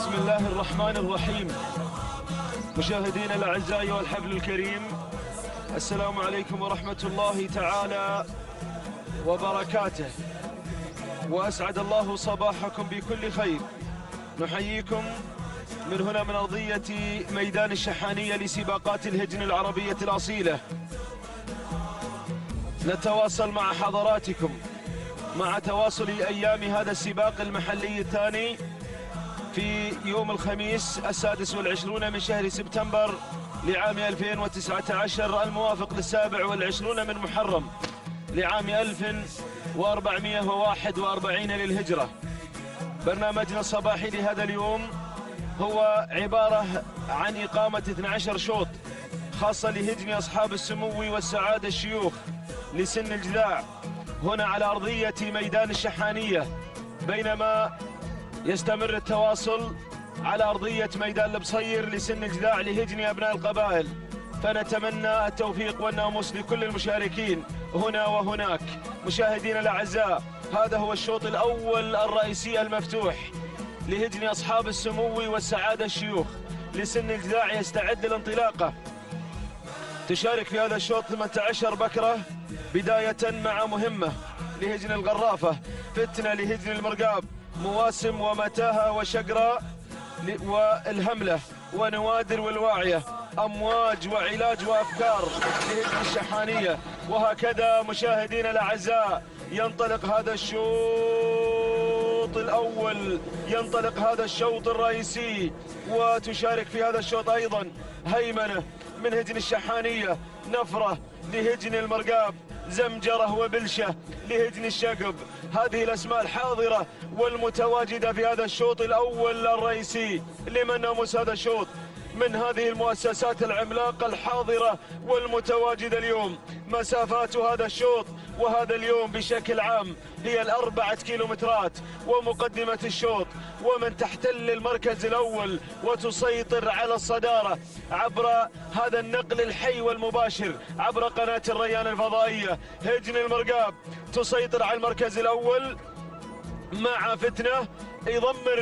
بسم الله الرحمن الرحيم. مشاهدينا الأعزاء والحفل الكريم، السلام عليكم ورحمة الله تعالى وبركاته، وأسعد الله صباحكم بكل خير. نحييكم من هنا من أرضية ميدان الشحانية لسباقات الهجن العربية الأصيلة. نتواصل مع حضراتكم مع تواصل أيام هذا السباق المحلي الثاني في يوم الخميس 26 من شهر سبتمبر لعام 2019 الموافق 27 من محرم لعام 1441 للهجرة. برنامجنا الصباحي لهذا اليوم هو عبارة عن إقامة 12 شوط خاصة لهجن أصحاب السمو والسعادة الشيوخ لسن الجذاع هنا على أرضية ميدان الشحانية، بينما يستمر التواصل على أرضية ميدان البصير لسن الجذاع لهجن أبناء القبائل. فنتمنى التوفيق والناموس لكل المشاركين هنا وهناك. مشاهدينا الأعزاء، هذا هو الشوط الأول الرئيسي المفتوح لهجن أصحاب السمو والسعادة الشيوخ لسن الجذاع، يستعد للانطلاقة. تشارك في هذا الشوط 18 بكرة، بداية مع مهمة لهجن الغرافة، فتنة لهجن المرقاب، مواسم ومتاهة وشقراء والهملة ونوادر والواعية، أمواج وعلاج وأفكار لهجن الشحانية. وهكذا مشاهدينا الأعزاء ينطلق هذا الشوط الأول، ينطلق هذا الشوط الرئيسي. وتشارك في هذا الشوط أيضا هيمنة من هجن الشحانية، نفرة لهجن المرقاب، زمجرة وبلشة لهجن الشقب. هذه الأسماء الحاضرة والمتواجدة في هذا الشوط الأول الرئيسي. لمن ناموس هذا الشوط من هذه المؤسسات العملاقة الحاضرة والمتواجدة اليوم. مسافات هذا الشوط وهذا اليوم بشكل عام هي 4 كيلومترات. ومقدمة الشوط ومن تحتل المركز الأول وتسيطر على الصدارة عبر هذا النقل الحي والمباشر عبر قناة الريان الفضائية، هجن المرقاب تسيطر على المركز الأول مع فتنة، يضمر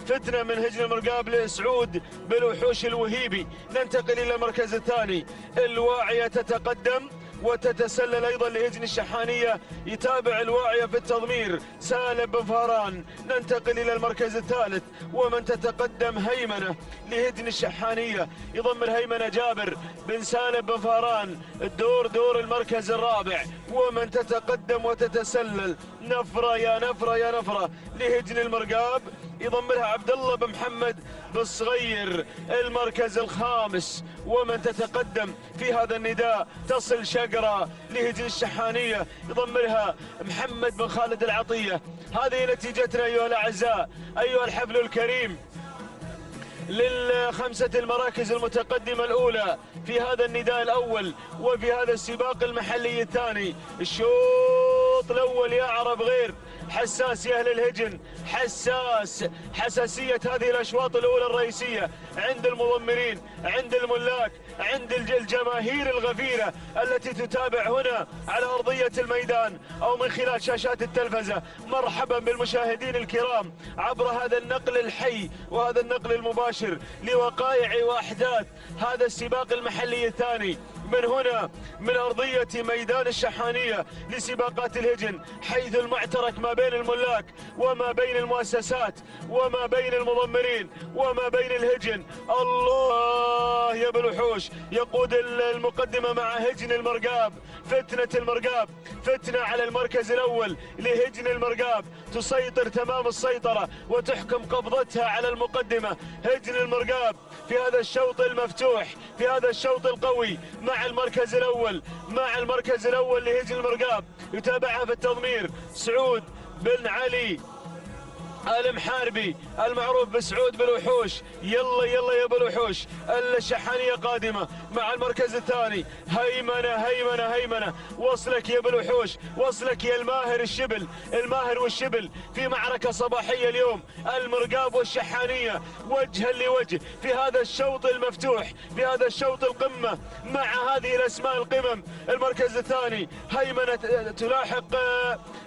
فتنة من هجن المرقاب لسعود بالوحوش الوهيبي. ننتقل إلى المركز الثاني، الواعية تتقدم وتتسلل أيضا لهجن الشحانية، يتابع الواعية في التضمير سالم بن فهران. ننتقل إلى المركز الثالث ومن تتقدم هيمنة لهجن الشحانية، يضمر هيمنة جابر بن سالم بن فهران. الدور دور المركز الرابع ومن تتقدم وتتسلل نفرة يا نفرة يا نفرة لهجن المرقاب، يضمرها عبد الله بن محمد بالصغير. المركز الخامس ومن تتقدم في هذا النداء تصل شقرة لهجن الشحانية، يضمرها محمد بن خالد العطية. هذه نتيجتنا أيها الأعزاء، أيها الحفل الكريم، للخمسة المراكز المتقدمة الأولى في هذا النداء الأول وفي هذا السباق المحلي الثاني. الشوط الأول يا عرب غير حساس يا أهل الهجن، حساسية هذه الأشواط الأولى الرئيسية عند المضمرين، عند الملاك، عند الجماهير الغفيرة التي تتابع هنا على أرضية الميدان أو من خلال شاشات التلفزة. مرحبا بالمشاهدين الكرام عبر هذا النقل الحي وهذا النقل المباشر لوقائع وأحداث هذا السباق المحلي الثاني من هنا من أرضية ميدان الشحانية لسباقات الهجن، حيث المعترك ما بين الملاك وما بين المؤسسات وما بين المضمرين وما بين الهجن. الله يا بالوحوش، يقود المقدمة مع هجن المرقاب، فتنة المرقاب، فتنة على المركز الأول لهجن المرقاب، تسيطر تمام السيطرة وتحكم قبضتها على المقدمة هجن المرقاب في هذا الشوط المفتوح، في هذا الشوط القوي مع المركز الأول لهجن المرقاب. يتابعها في التضمير سعود بن علي المحاربي المعروف بسعود بالوحوش. يلا يلا يا بالوحوش، الشحانية قادمة مع المركز الثاني. هيمنة وصلك يا بالوحوش، وصلك يا الماهر الشبل، الماهر والشبل في معركة صباحية اليوم، المرقاب والشحانية وجها لوجه في هذا الشوط المفتوح، في هذا الشوط القمة مع هذه الأسماء القمم. المركز الثاني هيمنة تلاحق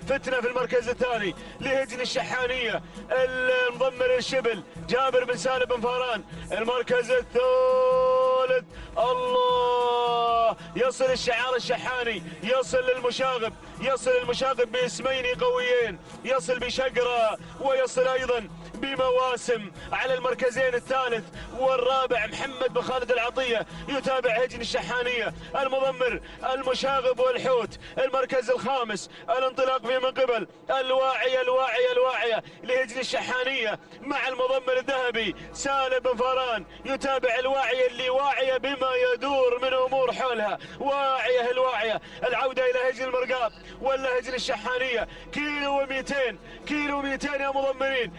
فتنة في المركز الثاني لهجن الشحانية، المضمر الشبل جابر بن سالم بن فاران. المركز الثالث الله، يصل الشعار الشحاني، يصل للمشاغب، يصل المشاغب باسمين قويين، يصل بشقرة ويصل ايضا بمواسم على المركزين الثالث والرابع. محمد بن خالد العطية يتابع هجن الشحانية، المضمر المشاغب والحوت. المركز الخامس الانطلاق في من قبل الواعية لهجن الشحانية مع المضمر الذهبي سالم بن فاران. يتابع الواعية اللي واعية بما يدور من امور حولها، واعية الواعية. العودة الى هجن المرقاب ولا هجن الشحانية. كيلو و200 يا مضمرين.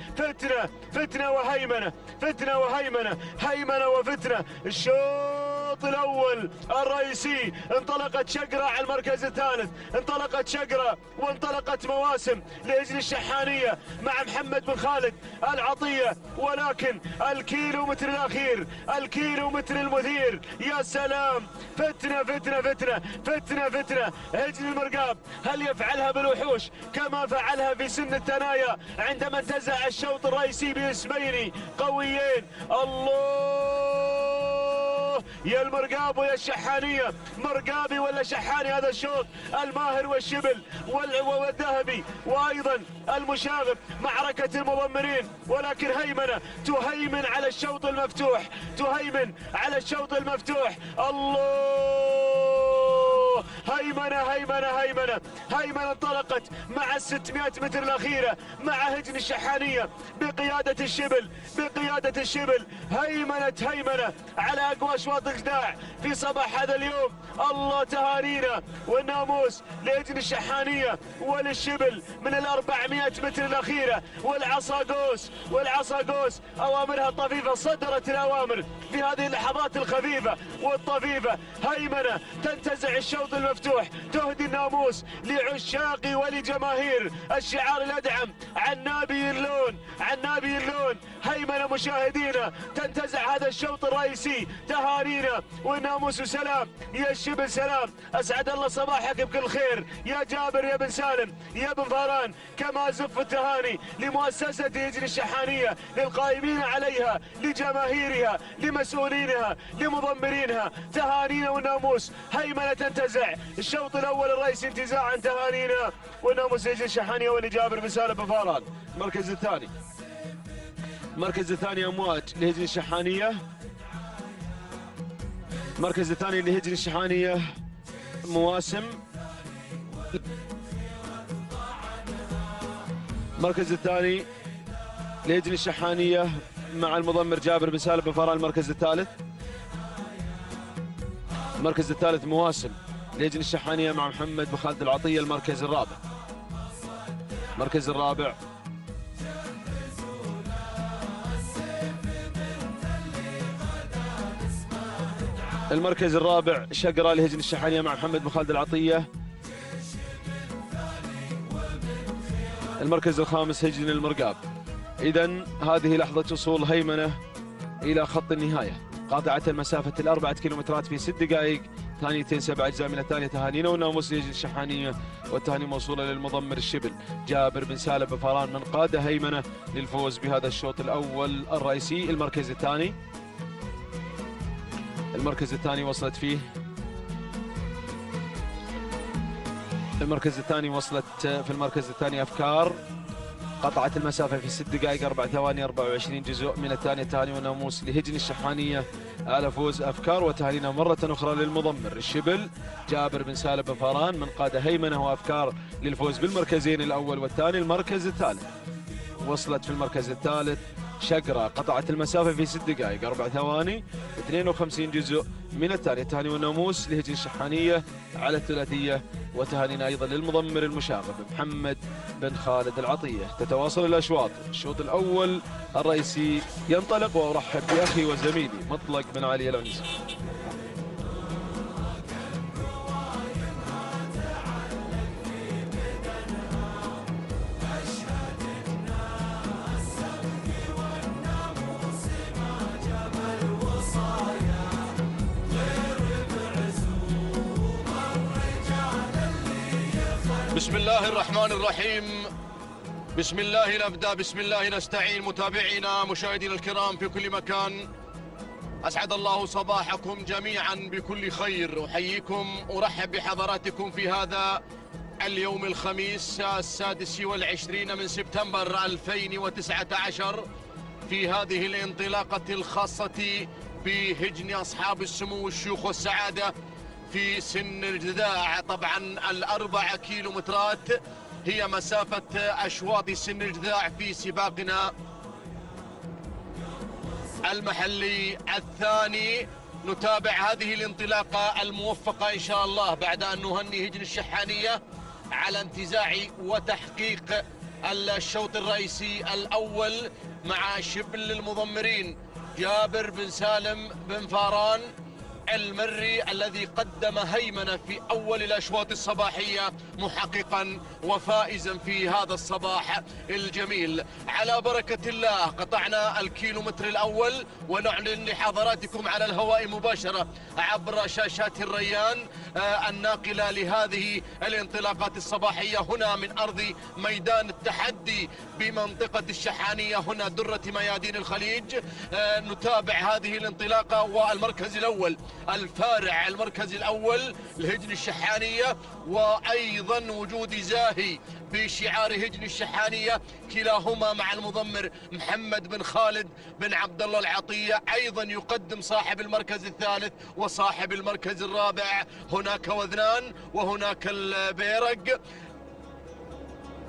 فتنة وهيمنة، فتنة وهيمنة، هيمنة وفتنة. الشوط الأول الرئيسي انطلقت شقرة على المركز الثالث، انطلقت شقرة وانطلقت مواسم لهجن الشحانية مع محمد بن خالد العطية، ولكن الكيلومتر الأخير، الكيلومتر المثير، يا سلام. فتنة فتنة فتنة فتنة فتنة. هجن المرقاب هل يفعلها بالوحوش كما فعلها في سن الثنايا عندما انتزع الشوط الرئيسي باسمين قويين؟ الله يا المرقاب ويا الشحانية، مرقابي ولا شحاني هذا الشوط. الماهر والشبل والذهبي وايضا المشاغب، معركة المضمرين، ولكن هيمنة تهيمن على الشوط المفتوح، تهيمن على الشوط المفتوح. الله هيمنة انطلقت مع 600 متر الأخيرة مع هجن الشحانية بقيادة الشبل. هيمنة على أقوى أشواط الجداع في صباح هذا اليوم. الله تهانينا والناموس لهجن الشحانية وللشبل من 400 متر الأخيرة. والعصا قوس أوامرها الطفيفة، صدرت الأوامر في هذه اللحظات الخفيفة والطفيفة. هيمنة تنتزع الشوط المفتوح، تهدي الناموس لعشاقي ولجماهير الشعار الأدعم عنابي اللون. هيمنة مشاهدينا تنتزع هذا الشوط الرئيسي. تهانينا والناموس سلام يا الشبل، سلام. أسعد الله صباحك بكل خير يا جابر يا بن سالم يا بن فاران. كما زف التهاني لمؤسسة هجن الشحانية، للقائمين عليها، لجماهيرها، لمسؤولينها، لمضمرينها. تهانينا والناموس. هيمنة تنتزع الشوط الأول الرئيسي انتزاعا. تهانينا والناموس هجن الشحانية ولجابر بن سالم بن فاران. المركز الثاني أمواج لهجن الشحانية. المركز الثاني لهجن الشحانية مواسم. المركز الثاني لهجن الشحانية مع المضمر جابر بن سالم بن فاران. المركز الثالث مواسم لهجن الشحانية مع محمد بن خالد العطية. المركز الرابع شقرة لهجن الشحانية مع محمد بن خالد العطية. المركز الخامس هجن المرقاب. إذن هذه لحظة وصول هيمنة إلى خط النهاية، قاطعة المسافة 4 كيلومترات في 6 دقائق 2 أجزاء من الثانية. تهانينا والناموس لهجن الشحانية، والتهاني موصولة للمضمر الشبل جابر بن سالم بن فاران من قاد هيمنة للفوز بهذا الشوط الأول الرئيسي. المركز الثاني وصلت فيه في المركز الثاني أفكار، قطعت المسافة في 6 دقائق 4 ثواني 24 جزء من الثانية. تهاني وناموس لهجن الشحانية على فوز أفكار، وتهانينا مرة أخرى للمضمر الشبل جابر بن سالم بن فاران من قاد هيمنة وأفكار للفوز بالمركزين الأول والثاني. المركز الثالث وصلت في المركز الثالث شقرة، قطعت المسافة في 6 دقائق 4 ثواني 52 جزء من الثانية. تهاني والناموس لهجن الشحانية على الثلاثية، وتهانينا أيضا للمضمر المشاغب محمد بن خالد العطية. تتواصل الأشواط. الشوط الأول الرئيسي ينطلق، وأرحب بأخي وزميلي مطلق بن علي العنزي. بسم الله الرحمن الرحيم. بسم الله نبدأ، بسم الله نستعين. متابعينا مشاهدينا الكرام في كل مكان، أسعد الله صباحكم جميعا بكل خير. أحييكم، أرحب بحضراتكم في هذا اليوم الخميس 26 من سبتمبر 2019 في هذه الانطلاقة الخاصة بهجن أصحاب السمو والشيوخ والسعادة في سن الجذاع. طبعا ال4 كيلومترات هي مسافة أشواط سن الجذاع في سباقنا المحلي الثاني. نتابع هذه الانطلاقة الموفقة إن شاء الله بعد أن نهني هجن الشحانية على انتزاع وتحقيق الشوط الرئيسي الأول مع شبل المضمرين جابر بن سالم بن فاران المري الذي قدم هيمنة في أول الأشواط الصباحية، محققا وفائزا في هذا الصباح الجميل. على بركة الله قطعنا الكيلومتر الأول ونعلن لحضراتكم على الهواء مباشرة عبر شاشات الريان الناقلة لهذه الانطلاقات الصباحية هنا من أرض ميدان التحدي بمنطقة الشحانية، هنا درة ميادين الخليج. نتابع هذه الانطلاقة والمركز الأول الفارع، المركز الأول لهجن الشحانية، وأيضا وجود زاهي بشعار هجن الشحانية، كلاهما مع المضمر محمد بن خالد بن عبد الله العطية. أيضا يقدم صاحب المركز الثالث وصاحب المركز الرابع، هناك وذنان وهناك البيرق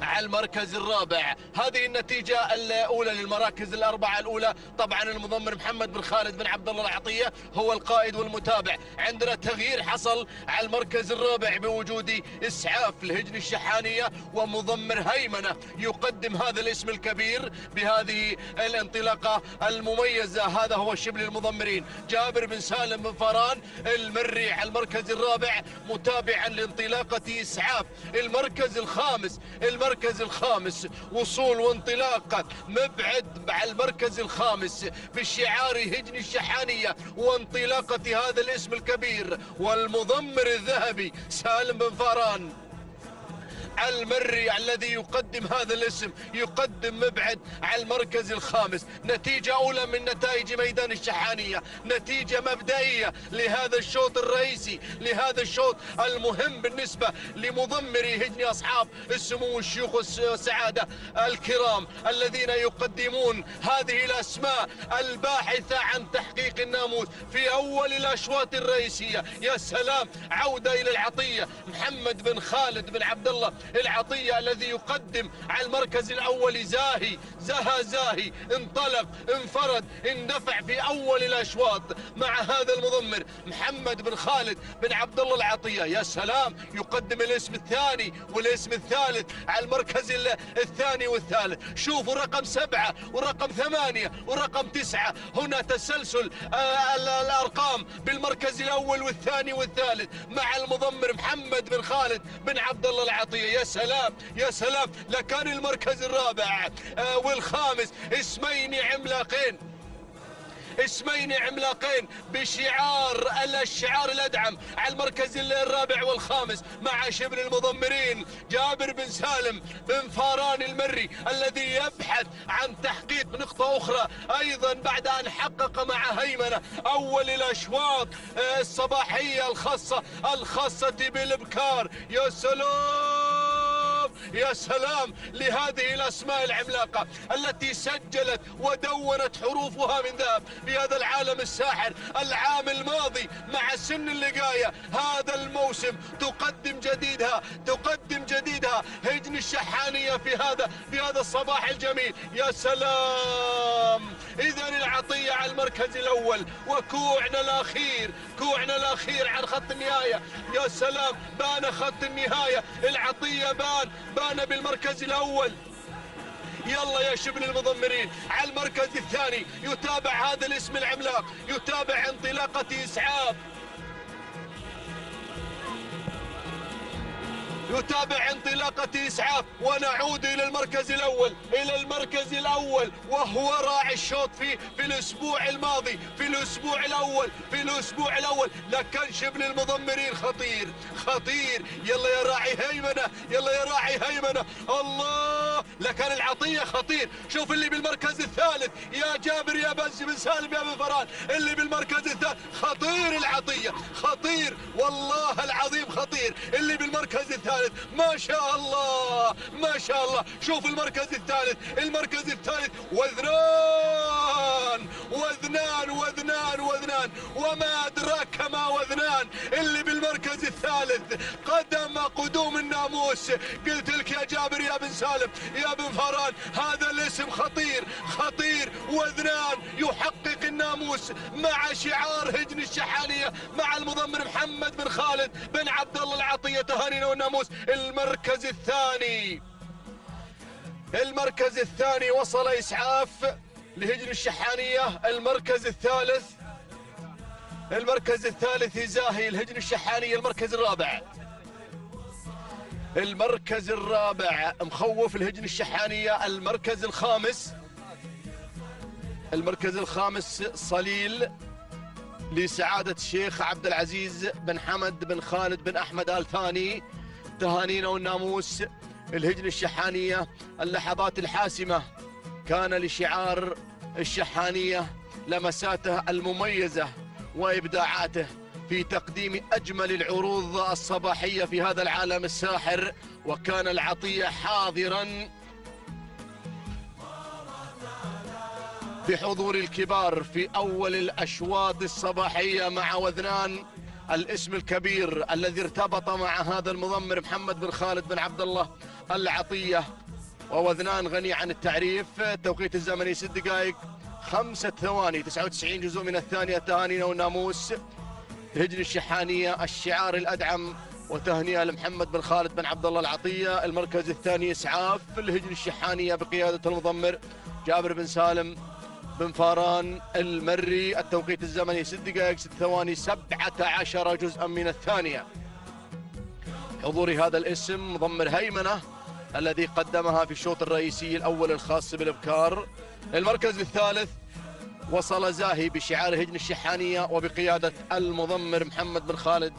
على المركز الرابع. هذه النتيجة الأولى للمراكز الأربعة الأولى. طبعا المضمر محمد بن خالد بن عبد الله العطية هو القائد والمتابع. عندنا تغيير حصل على المركز الرابع بوجود إسعاف لهجن الشحانية ومضمر هيمنة يقدم هذا الاسم الكبير بهذه الانطلاقة المميزة. هذا هو شبل المضمرين جابر بن سالم بن فاران المري على المركز الرابع متابعا لانطلاقة إسعاف. المركز الخامس وصول وانطلاقة مبعد مع المركز الخامس بشعار هجن الشحانية وانطلاقة هذا الاسم الكبير والمضمر الذهبي سالم بن فاران المري الذي يقدم هذا الاسم، يقدم مبعد على المركز الخامس. نتيجة أولى من نتائج ميدان الشحانية، نتيجة مبدئية لهذا الشوط الرئيسي، لهذا الشوط المهم بالنسبة لمضمري هجن أصحاب السمو والشيوخ والسعادة الكرام الذين يقدمون هذه الأسماء الباحثة عن تحقيق الناموس في أول الأشواط الرئيسية. يا سلام، عودة إلى العطية، محمد بن خالد بن عبد الله العطية الذي يقدم على المركز الأول زاهي انطلق، انفرد، اندفع في أول الأشواط مع هذا المضمر محمد بن خالد بن عبد الله العطية. يا سلام، يقدم الاسم الثاني والاسم الثالث على المركز الثاني والثالث. شوفوا رقم 7 ورقم 8 ورقم 9، هنا تسلسل الأرقام بالمركز الأول والثاني والثالث مع المضمر محمد بن خالد بن عبد الله العطية. يا سلام يا سلام، لكان المركز الرابع والخامس اسمين عملاقين بشعار الشعار الأدعم على المركز الرابع والخامس مع شبل المضمرين جابر بن سالم بن فاران المري الذي يبحث عن تحقيق نقطة أخرى أيضا بعد أن حقق مع هيمنة أول الأشواط الصباحية الخاصة بالإبكار. يا سلام يا سلام لهذه الأسماء العملاقة التي سجلت ودونت حروفها من ذهب في هذا العالم الساحر. العام الماضي مع سن اللقاية، هذا الموسم تقدم جديدها هجن الشحانية في هذا الصباح الجميل. يا سلام، إذن العطية على المركز الأول وكوعنا الأخير عن خط النهاية. يا سلام، بان خط النهاية، العطية بان بالمركز الأول. يلا يا شبل المضمرين على المركز الثاني يتابع هذا الاسم العملاق، يتابع انطلاقة إسعاف، يتابع انطلاقة إسعاف. ونعود إلى المركز الأول وهو راعي الشوط في الأسبوع الماضي، في الأسبوع الأول لكن شبل المضمرين خطير. يلا يا راعي هيمنة، الله، لك لكن العطية خطير. شوف اللي بالمركز الثالث يا جابر يا بن سالم يا بن فران، اللي بالمركز الثالث خطير العطية، خطير والله العظيم خطير اللي بالمركز الثالث. ما شاء الله ما شاء الله. شوف المركز الثالث، المركز الثالث وذنان وذنان وذنان وذنان، وما أدراك ما وذنان. اللي بالمركز الثالث قدوم الناموس. قلت لك يا جابر يا بن سالم يا بن فران هذا الاسم خطير خطير. وذنان يحقق الناموس مع شعار هجن الشحانية مع المضمر محمد بن خالد بن عبد الله العطية. تهانينا والناموس. المركز الثاني، المركز الثاني وصل إسعاف لهجن الشحانية. المركز الثالث، المركز الثالث يزاهي الهجن الشحانية. المركز الرابع، المركز الرابع مخوف الهجن الشحانية. المركز الخامس، المركز الخامس صليل لسعادة الشيخ عبد العزيز بن حمد بن خالد بن أحمد آل ثاني. تهانينا والناموس. الهجن الشحانية اللحظات الحاسمة كان لشعار الشحانية لمساته المميزة وإبداعاته في تقديم أجمل العروض الصباحية في هذا العالم الساحر، وكان العطية حاضراً بحضور الكبار في أول الأشواط الصباحية مع وذنان، الاسم الكبير الذي ارتبط مع هذا المضمر محمد بن خالد بن عبد الله العطية. ووذنان غني عن التعريف. التوقيت الزمني 6 دقائق 5 ثواني 99 جزء من الثانية. تهانينا والناموس. هجن الشحانية الشعار الأدعم، وتهنئة لمحمد بن خالد بن عبد الله العطية. المركز الثاني إسعاف الهجن الشحانية بقيادة المضمر جابر بن سالم بن فاران المري. التوقيت الزمني 6 دقائق 6 ثواني 17 جزءا من الثانية. حضور هذا الاسم مضمر هيمنة الذي قدمها في الشوط الرئيسي الأول الخاص بالإبكار. المركز الثالث وصل زاهي بشعار هجن الشحانية وبقيادة المضمر محمد بن خالد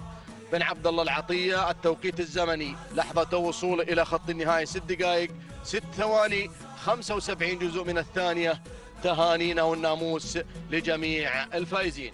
بن عبد الله العطية. التوقيت الزمني لحظة وصوله إلى خط النهاية 6 دقائق 6 ثواني 75 جزء من الثانية. تهانينا والناموس لجميع الفائزين.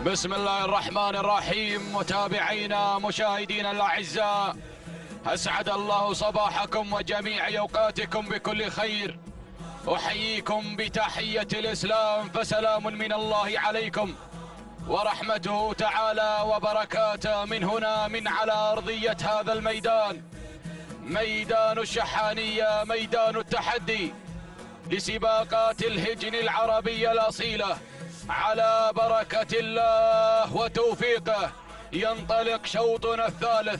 بسم الله الرحمن الرحيم. متابعينا مشاهدينا الأعزاء، أسعد الله صباحكم وجميع أوقاتكم بكل خير. أحييكم بتحية الإسلام، فسلام من الله عليكم ورحمته تعالى وبركاته من هنا من على أرضية هذا الميدان. ميدان الشحانية ميدان التحدي لسباقات الهجن العربية الأصيلة. على بركة الله وتوفيقه ينطلق شوطنا الثالث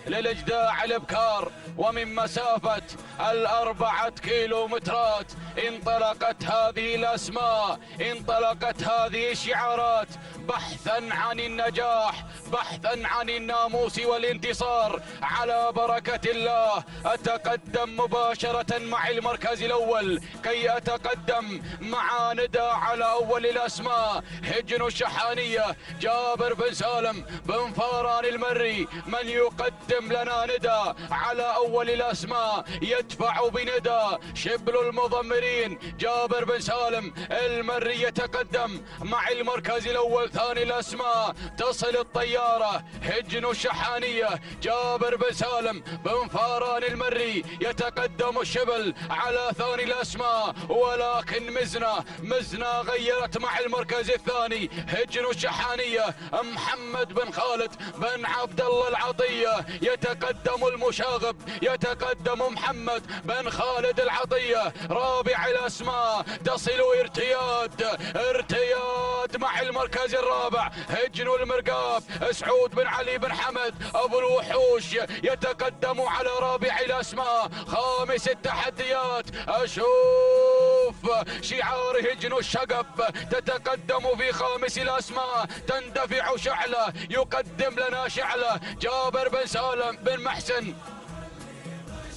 للإجداع الإبكار، ومن مسافة 4 كيلومترات انطلقت هذه الأسماء، انطلقت هذه الشعارات بحثا عن النجاح، بحثا عن الناموس والانتصار. على بركة الله أتقدم مباشرة مع المركز الأول كي أتقدم مع ندى على أول الأسماء. هجن الشحانية جابر بن سالم بن فاران المري من يقدم لنا ندى على أول الأسماء، يدفع بندى شبل المضمرين جابر بن سالم المري يتقدم مع المركز الأول. ثاني الأسماء تصل الطيارة هجن الشحانية جابر بن سالم بن فاران المري يتقدم الشبل على ثاني الأسماء، ولكن مزنة غيرت مع المركز الثاني. هجن الشحانية محمد بن خالد بن عبد الله العطية يتقدم المشاغب، يتقدم محمد بن خالد العطية. رابع الأسماء تصل ارتياد مع المركز الرابع. هجن المرقاب سعود بن علي بن حمد أبو الوحوش يتقدم على رابع الأسماء. خامس التحديات أشوف شعار هجن الشقب تتقدم في خامس الأسماء، تندفع شعلة، يقدم لنا شعلة جابر بن سالم بن محسن،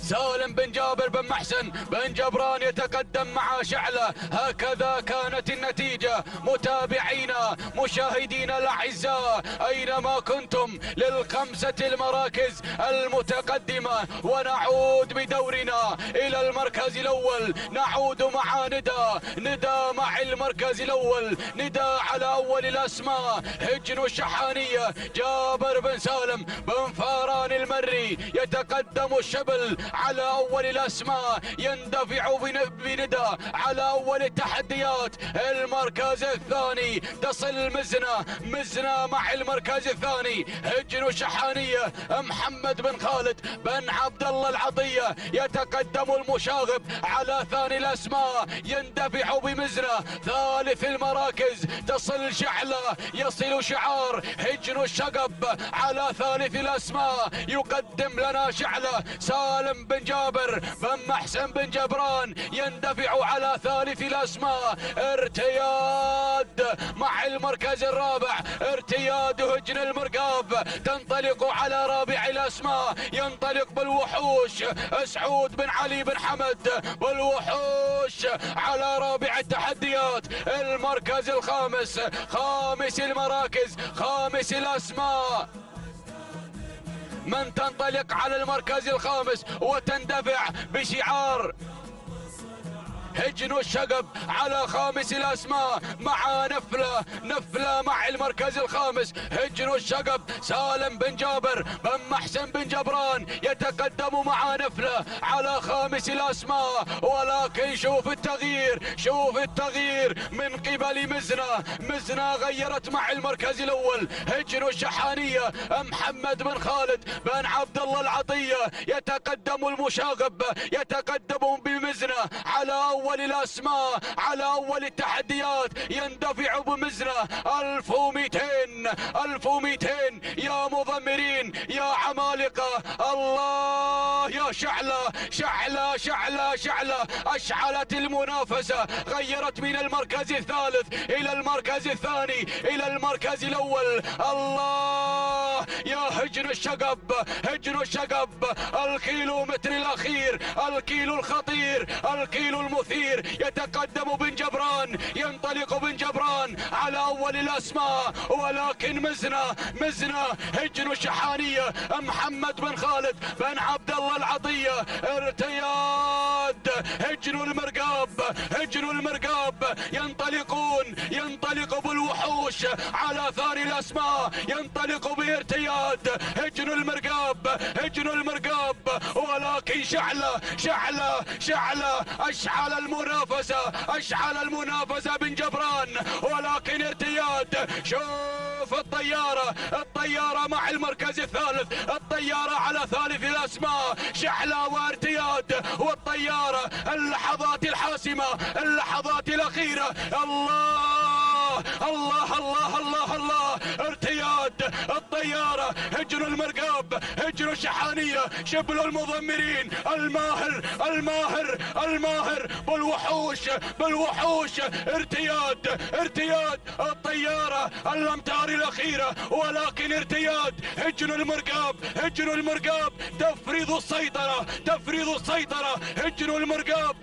سالم بن جابر بن محسن بن جبران يتقدم مع شعلة. هكذا كانت النتيجة متابعينا مشاهدينا الأعزاء أينما كنتم للخمسة المراكز المتقدمة. ونعود بدورنا إلى المركز الأول، نعود مع ندى مع المركز الأول. ندى على أول الأسماء هجن الشحانية جابر بن سالم بن فاران المري يتقدم الشبل على أول الأسماء، يندفع بندى على أول التحديات. المركز الثاني تصل مزنة مع المركز الثاني. هجن الشحانية محمد بن خالد بن عبد الله العطية يتقدم المشاغب على ثاني الأسماء، يندفع بمزنة. ثالث المراكز تصل شعلة، يصل شعار هجن الشقب على ثالث الأسماء، يقدم لنا شعلة سالم بن جابر بن محسن بن جبران يندفع على ثالث الأسماء. ارتياد مع المركز الرابع، ارتياد هجن المرقاب تنطلق على رابع الأسماء، ينطلق بالوحوش سعود بن علي بن حمد بالوحوش على رابع التحديات. المركز الخامس، خامس المراكز، خامس الأسماء من تنطلق على المركز الخامس وتندفع بشعار هجن الشقب على خامس الأسماء مع نفلة مع المركز الخامس. هجن الشقب سالم بن جابر بن محسن بن جبران يتقدم مع نفلة على خامس الأسماء، ولكن شوف التغيير من قبل مزنة غيرت مع المركز الأول. هجن الشحانية محمد بن خالد بن عبد الله العطية يتقدم المشاغب، يتقدم بمزنة على أول الأسماء، على أول التحديات، يندفع بمزنة. 1200 يا مضمرين يا عمالقة. الله يا شعلة أشعلت المنافسة، غيرت من المركز الثالث إلى المركز الثاني إلى المركز الأول. الله يا هجن الشقب الكيلومتر الأخير، الكيلو الخطير، الكيلو المثير. يتقدم بن جبران، ينطلق بن جبران على أول الأسماء، ولكن مزنة هجن الشحانية محمد بن خالد بن عبد الله العطية. ارتياد هجن المرقاب ينطلق بالوحوش على ثاني الأسماء، ينطلق بارتياد هجن المرقاب، ولكن شعلة أشعل المنافسة بن جبران، ولكن ارتياد. شوف الطيارة مع المركز الثالث، الطيارة على ثالث الأسماء، شحلة وارتياد، والطيارة اللحظات الحاسمة، اللحظات الأخيرة. الله الله الله الله الله، ارتياد الطيارة، هجن المرقاب، هجن الشحانية، شبل المضمرين، الماهر الماهر الماهر بالوحوش بالوحوش. ارتياد الطيارة الأمتار الأخيرة، ولكن ارتياد هجن المرقاب، هجن المرقاب، تفريض السيطرة، هجن المرقاب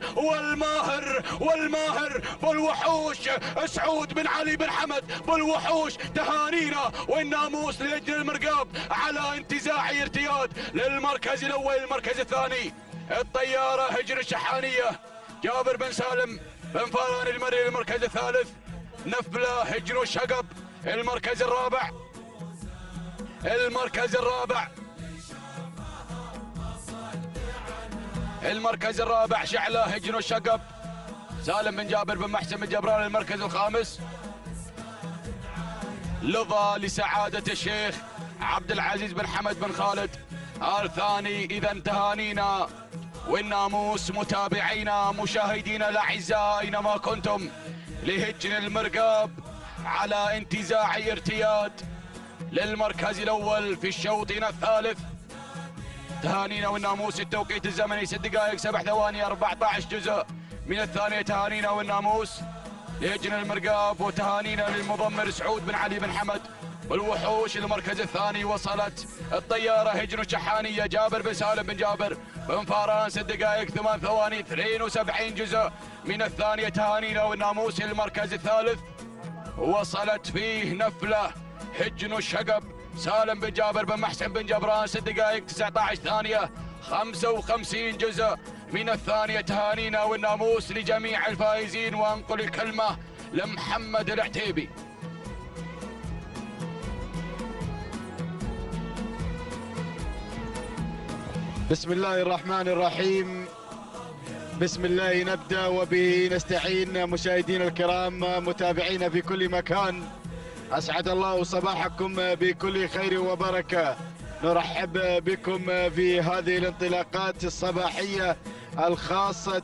والماهر بالوحوش. سعود بن علي بن حمد بالوحوش، تهانينا والناموس لهجن المرقاب على انتزاع ارتياد للمركز الأول. المركز الثاني الطيارة هجن الشحانية، جابر بن سالم بن فاران المري. المركز الثالث نفلة هجن الشقب. المركز الرابع شعلة هجن الشقب، سالم بن جابر بن محسن بن جبران. المركز الخامس لظى لسعادة الشيخ عبد العزيز بن حمد بن خالد الثاني. إذا تهانينا والناموس متابعينا مشاهدينا الأعزاء أينما كنتم لهجن المرقاب على انتزاع ارتياد للمركز الأول في الشوطنا الثالث. تهانينا والناموس. التوقيت الزمني 6 دقائق 7 ثواني 14 جزء من الثانية. تهانينا والناموس لهجن المرقاب، وتهانينا للمضمر سعود بن علي بن حمد والوحوش. المركز الثاني وصلت الطيارة هجن الشحانية، جابر بن سالم بن جابر بن فاران 6 دقائق 8 ثواني 72 جزء من الثانية. تهانينا والناموس. المركز الثالث وصلت فيه نفلة هجن الشقب، سالم بن جابر بن محسن بن جبران 6 دقائق 19 ثانية 55 جزء من الثانية. تهانينا والناموس لجميع الفائزين، وانقل الكلمة لمحمد العتيبي. بسم الله الرحمن الرحيم، بسم الله نبدأ وبه نستعين. مشاهدينا الكرام، متابعينا في كل مكان، أسعد الله صباحكم بكل خير وبركة. نرحب بكم في هذه الانطلاقات الصباحية الخاصة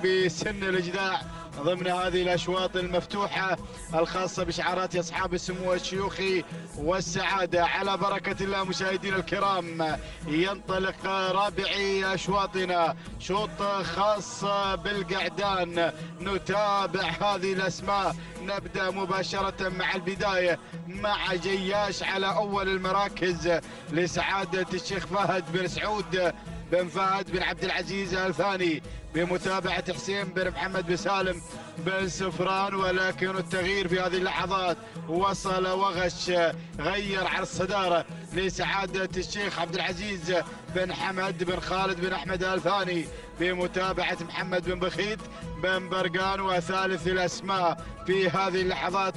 بسن الإجداع ضمن هذه الأشواط المفتوحة الخاصة بشعارات أصحاب السمو الشيوخي والسعادة. على بركة الله مشاهدينا الكرام، ينطلق رابعي أشواطنا، شوط خاص بالقعدان. نتابع هذه الأسماء. نبدأ مباشرة مع البداية مع جياش على أول المراكز لسعادة الشيخ فهد بن سعود بن فهد بن عبد العزيز الثاني، بمتابعة حسين بن محمد بن سالم بن سفران. ولكن التغيير في هذه اللحظات، وصل وغش غير على الصدارة لسعادة الشيخ عبد العزيز بن حمد بن خالد بن أحمد الثاني، بمتابعة محمد بن بخيت بن برقان. وثالث الأسماء في هذه اللحظات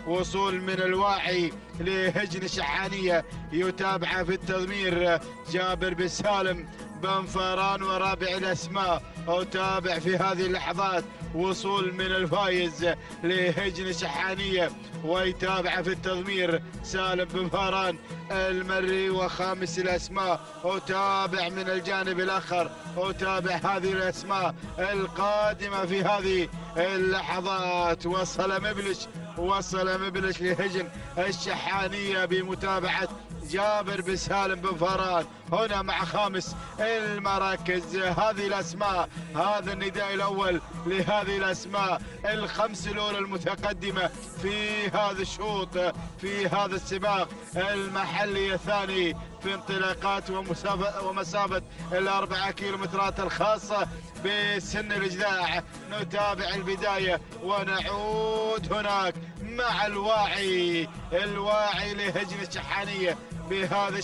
وصول من الواعي لهجن الشحانية، يتابع في التضمير جابر بن سالم بن فاران. ورابع الأسماء أتابع في هذه اللحظات وصول من الفايز لهجن الشحانية، ويتابع في التضمير سالم بن فاران المري. وخامس الأسماء أتابع من الجانب الآخر، أتابع هذه الأسماء القادمة في هذه اللحظات. وصل مبلش لهجن الشحانية بمتابعة جابر بن سالم بن فاران هنا مع خامس المراكز. هذه الأسماء، هذا النداء الأول لهذه الأسماء الخمس الأولى المتقدمة في هذا الشوط، في هذا السباق المحلي الثاني في انطلاقات ومسافة 4 كيلومترات الخاصة بسن الإجداع. نتابع البداية ونعود هناك مع الواعي لهجن الشحانية بهذا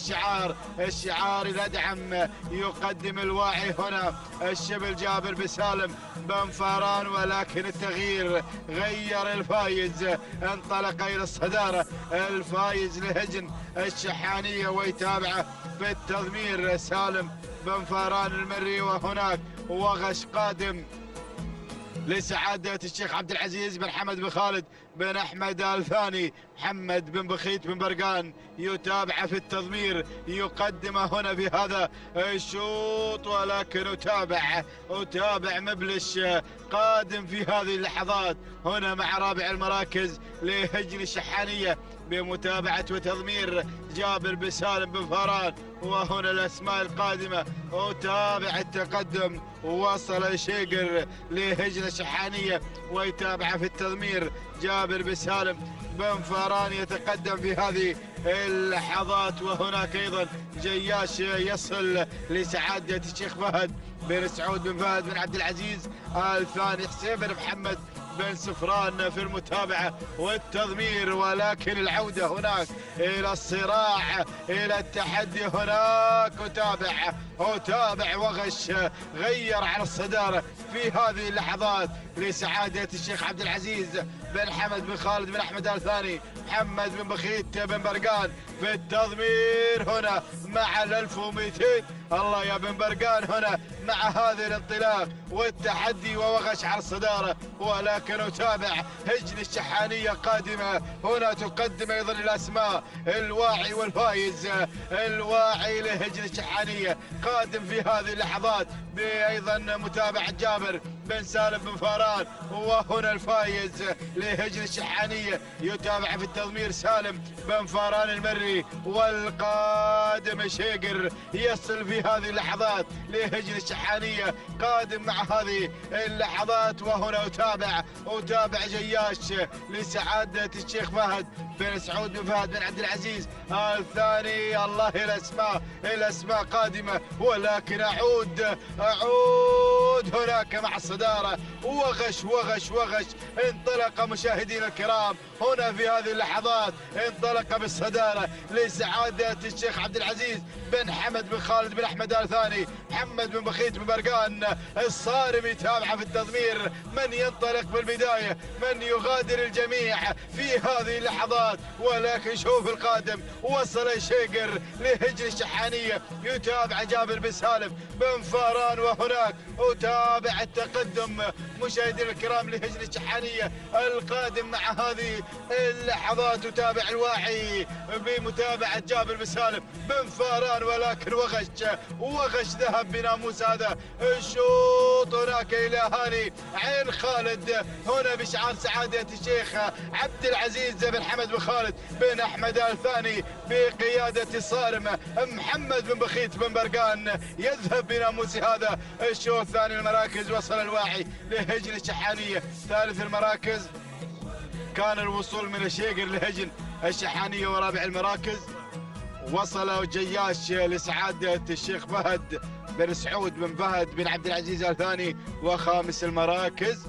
الشعار الأدعم. يقدم الواعي هنا الشبل جابر بن سالم بن فاران، ولكن التغيير غير الفايز، انطلق إلى الصدارة الفايز لهجن الشحانية، ويتابعه في التضمير سالم بن فاران المري. وهناك وغش قادم لسعادة الشيخ عبد العزيز بن حمد بن خالد بن أحمد آل ثاني. محمد بن بخيت بن برقان يتابع في التضمير، يقدمه هنا في هذا الشوط، ولكن أتابع مبلش قادم في هذه اللحظات هنا مع رابع المراكز لهجن الشحانية بمتابعة وتضمير جابر بن سالم بن فاران. وهنا الأسماء القادمة، أتابع التقدم، وصل شيقر لهجن الشحانية ويتابع في التضمير جابر بن سالم بن فاران يتقدم في هذه اللحظات. وهناك أيضا جياش يصل لسعادة الشيخ فهد بن سعود بن فهد بن عبد العزيز آل ثاني. حسين بن محمد بن سفران في المتابعة والتضمير، ولكن العودة هناك إلى الصراع، إلى التحدي هناك. أتابع وغش غير على الصدارة في هذه اللحظات لسعادة الشيخ عبد العزيز بن حمد بن خالد بن أحمد آل ثاني. محمد بن بخيت بن برقان في التضمير هنا مع 1200. الله يا بن برقان هنا مع هذا الانطلاق والتحدي ووغش على الصدارة، ولكن أتابع هجن الشحانية قادمة هنا تقدم أيضا الأسماء الواعي والفايز. الواعي لهجن الشحانية قادم في هذه اللحظات بأيضا متابعة جابر بن سالم بن فاران. وهنا الفايز لهجن الشحانية يتابع في التضمير سالم بن فاران المري، والقادم شيقر يصل في هذه اللحظات لهجن الشحانية قادم مع هذه اللحظات. وهنا أتابع جياش لسعادة الشيخ فهد بن سعود بن فهد بن عبد العزيز آل ثاني. الله الأسماء قادمة، ولكن أعود هناك مع الصدارة. وغش انطلق مشاهدينا الكرام هنا في هذه اللحظات، انطلق بالصدارة لسعادة الشيخ عبد العزيز بن حمد بن خالد بن أحمد آل ثاني. محمد بن بخيت بن برقان الصارم يتابع في التضمير. من ينطلق بالبداية، من يغادر الجميع في هذه اللحظات، ولكن شوف القادم وصل شيقر لهجن الشحانية يتابع جابر بن سالم بن فاران. وهناك أتابع التقدم مشاهدينا الكرام لهجن الشحانية القادم مع هذه اللحظات. أتابع الواعي بمتابعة جابر بن سالم بن فاران، ولكن وغش ذهب بناموس هذا الشوط هناك إلى هاني عين خالد هنا بشعار سعادة الشيخ عبد العزيز بن حمد بن خالد بن أحمد آل ثاني بقيادة الصارم محمد بن بخيت بن برقان. يذهب بناموس هذا الشوط. ثاني المراكز وصل الواعي لهجن الشحانية. ثالث المراكز كان الوصول من الشيقر لهجن الشحانية. ورابع المراكز وصل جياش لسعادة الشيخ فهد بن سعود بن فهد بن عبد العزيز آل ثاني. وخامس المراكز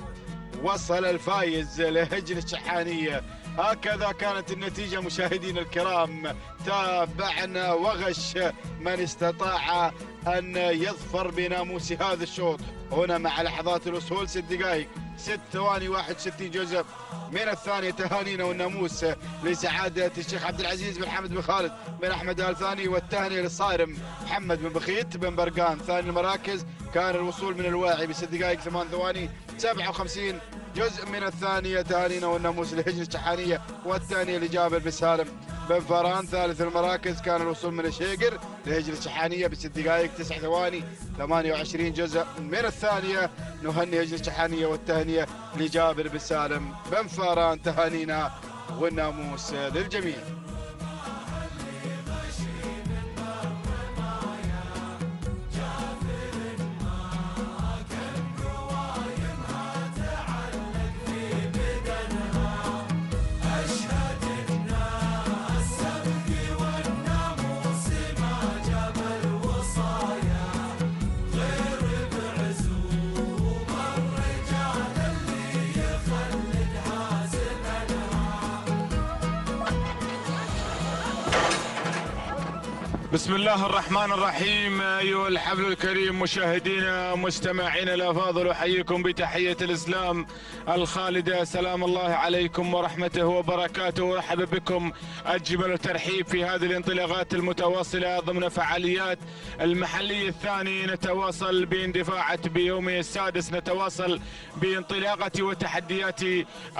وصل الفايز لهجن الشحانية. هكذا كانت النتيجة مشاهدينا الكرام. تابعنا وغش من استطاع أن يظفر بناموس هذا الشوط هنا مع لحظات الوصول 6 دقائق 6 ثواني 61 جزء من الثانية. تهانينا والناموس لسعادة الشيخ عبد العزيز بن حمد بن خالد بن أحمد آل ثاني، والتهنئة للصارم محمد بن بخيت بن برقان. ثاني المراكز كان الوصول من الواعي ب6 دقائق 8 ثواني 57 جزء من الثانية. تهانينا والناموس لهجن الشحانية، والثانية لجابر بن سالم بن فاران. ثالث المراكز كان الوصول من الشيقر لهجن الشحانية ب6 دقائق 9 ثواني 28 جزء من الثانية. نهني هجن الشحانية والتهنئة لجابر بن سالم بن فاران. تهانينا والناموس للجميع. بسم الله الرحمن الرحيم. أيها الحفل الكريم، مشاهدينا مستمعينا الأفاضل، أحييكم بتحية الإسلام الخالدة. سلام الله عليكم ورحمته وبركاته. ورحب بكم أجمل ترحيب في هذه الانطلاقات المتواصلة ضمن فعاليات المحلي الثاني. نتواصل باندفاعة بيومه السادس، نتواصل بانطلاقة وتحديات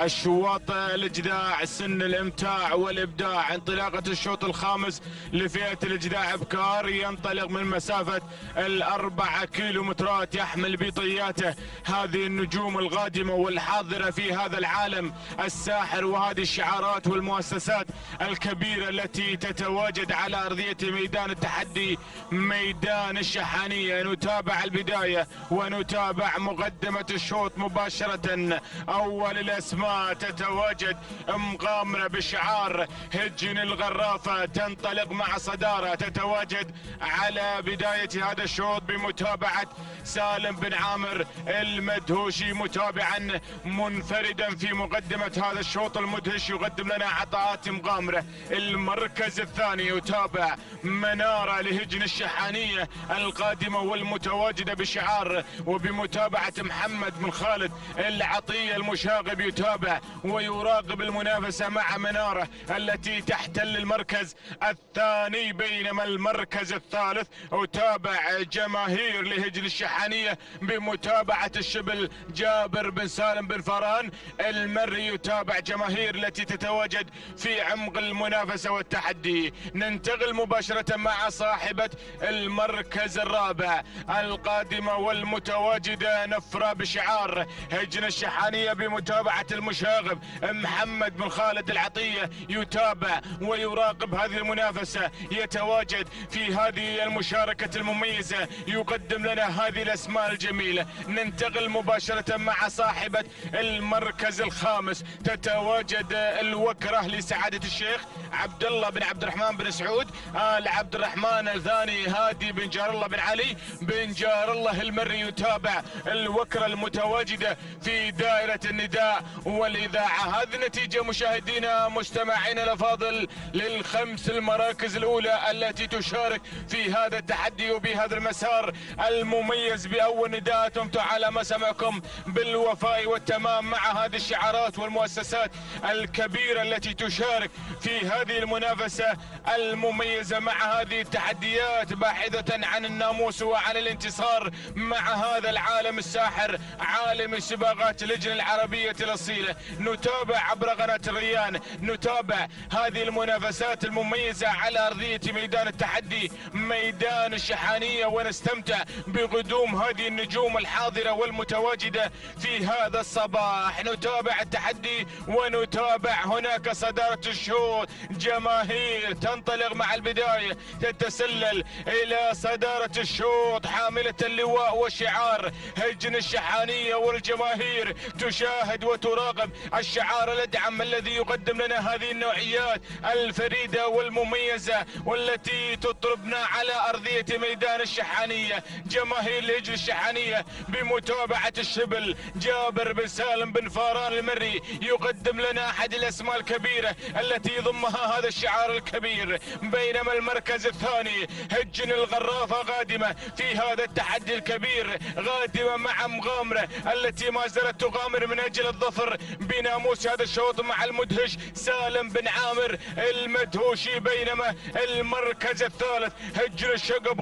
الشواط الإجداع، سن الإمتاع والإبداع. انطلاقة الشوط الخامس لفئة الإجداع ابكار ينطلق من مسافة 4 كيلومترات، يحمل بطياته هذه النجوم القادمة والحاضرة في هذا العالم الساحر، وهذه الشعارات والمؤسسات الكبيرة التي تتواجد على أرضية ميدان التحدي، ميدان الشحانية. نتابع البداية ونتابع مقدمة الشوط مباشرة. أول الأسماء تتواجد مغامرة بشعار هجن الغرافة، تنطلق مع صدارة، تتواجد على بداية هذا الشوط بمتابعة سالم بن عامر المدهوشي، متابعا منفردا في مقدمة هذا الشوط المدهش، يقدم لنا عطاءات مغامرة. المركز الثاني يتابع منارة لهجن الشحانية القادمة والمتواجدة بشعار، وبمتابعة محمد بن خالد العطية المشاغب يتابع ويراقب المنافسة مع منارة التي تحتل المركز الثاني. بينما المركز الثالث أتابع جماهير لهجن الشحانية بمتابعة الشبل جابر بن سالم بن فران المري، يتابع جماهير التي تتواجد في عمق المنافسة والتحدي. ننتقل مباشرة مع صاحبة المركز الرابع القادمة والمتواجدة نفرة بشعار هجن الشحانية بمتابعة المشاغب محمد بن خالد العطية، يتابع ويراقب هذه المنافسة، يتواجد في هذه المشاركة المميزة، يقدم لنا هذه الأسماء الجميلة. ننتقل مباشرة مع صاحبة المركز الخامس، تتواجد الوكرة لسعادة الشيخ عبد الله بن عبد الرحمن بن سعود آل عبد الرحمن الثاني هادي بن جار الله بن علي بن جار الله المري، يتابع الوكرة المتواجدة في دائرة النداء والإذاعة. هذه النتيجة مشاهدينا مستمعينا الأفاضل للخمس المراكز الأولى التي تشارك في هذا التحدي وبهذا المسار المميز. بأول نداء تمتع على مسامعكم بالوفاء والتمام مع هذه الشعارات والمؤسسات الكبيرة التي تشارك في هذه المنافسة المميزة مع هذه التحديات، باحثة عن الناموس وعن الانتصار مع هذا العالم الساحر، عالم السباقات اللجنة العربية الأصيلة. نتابع عبر قناة الريان، نتابع هذه المنافسات المميزة على أرضية ميدان التحدي، ميدان الشحانية، ونستمتع بقدوم هذه النجوم الحاضرة والمتواجدة في هذا الصباح. نتابع التحدي ونتابع هناك صدارة الشوط، جماهير تنطلق مع البداية، تتسلل إلى صدارة الشوط حاملة اللواء والشعار هجن الشحانية، والجماهير تشاهد وتراقب الشعار الأدعم الذي يقدم لنا هذه النوعيات الفريدة والمميزة والتي تطربنا على أرضية ميدان الشحانية. جماهير لهجن الشحانية بمتابعة الشبل جابر بن سالم بن فاران المري يقدم لنا أحد الأسماء الكبيرة التي يضمها هذا الشعار الكبير. بينما المركز الثاني هجن الغرافة قادمة في هذا التحدي الكبير، قادمة مع مغامرة التي ما زالت تغامر من أجل الظفر بناموس هذا الشوط مع المدهش سالم بن عامر المدهوشي. بينما المركز الثالث هجن الشقب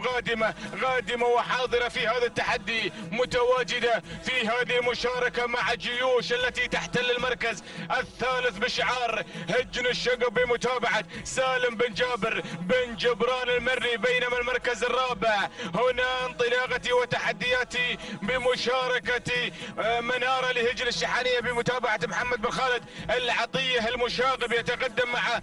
قادمة وحاضرة في هذا التحدي، متواجدة في هذه المشاركة مع جيوش التي تحتل المركز الثالث بشعار هجن الشقب بمتابعة سالم بن جابر بن جبران المري. بينما المركز الرابع هنا انطلاقتي وتحدياتي بمشاركة منارة لهجن الشحانية بمتابعة محمد بن خالد العطية المشاغب، يتقدم مع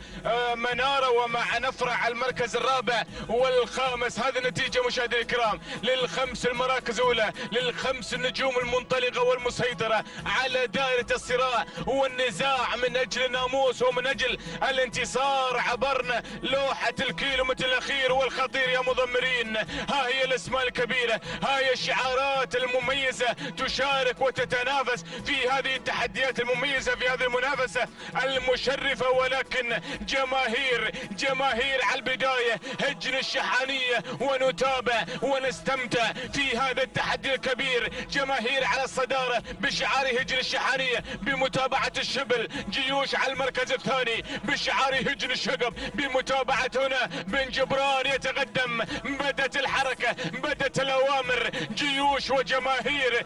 منارة ومع نفرة على المركز الرابع والخامس. هذه النتيجة مشاهدينا الكرام للخمس المراكز الأولى، للخمس النجوم المنطلقة والمسيطرة على دائرة الصراع والنزاع من أجل الناموس ومن أجل الانتصار. عبرنا لوحة الكيلومتر الأخير والخطير يا مضمرين. ها هي الأسماء الكبيرة هاي الشعارات المميزة تشارك وتتنافس في هذه التحديات المميزة في هذه المنافسة المشرفة، ولكن جماهير على البداية هجن الشحانية، ونتابع ونستمتع في هذا التحدي الكبير. جماهير على الصدارة بشعار هجن الشحانية بمتابعة الشبل، جيوش على المركز الثاني بشعار هجن الشقب بمتابعة هنا بن جبران يتقدم. بدت الحركة، بدت الأوامر، جيوش وجماهير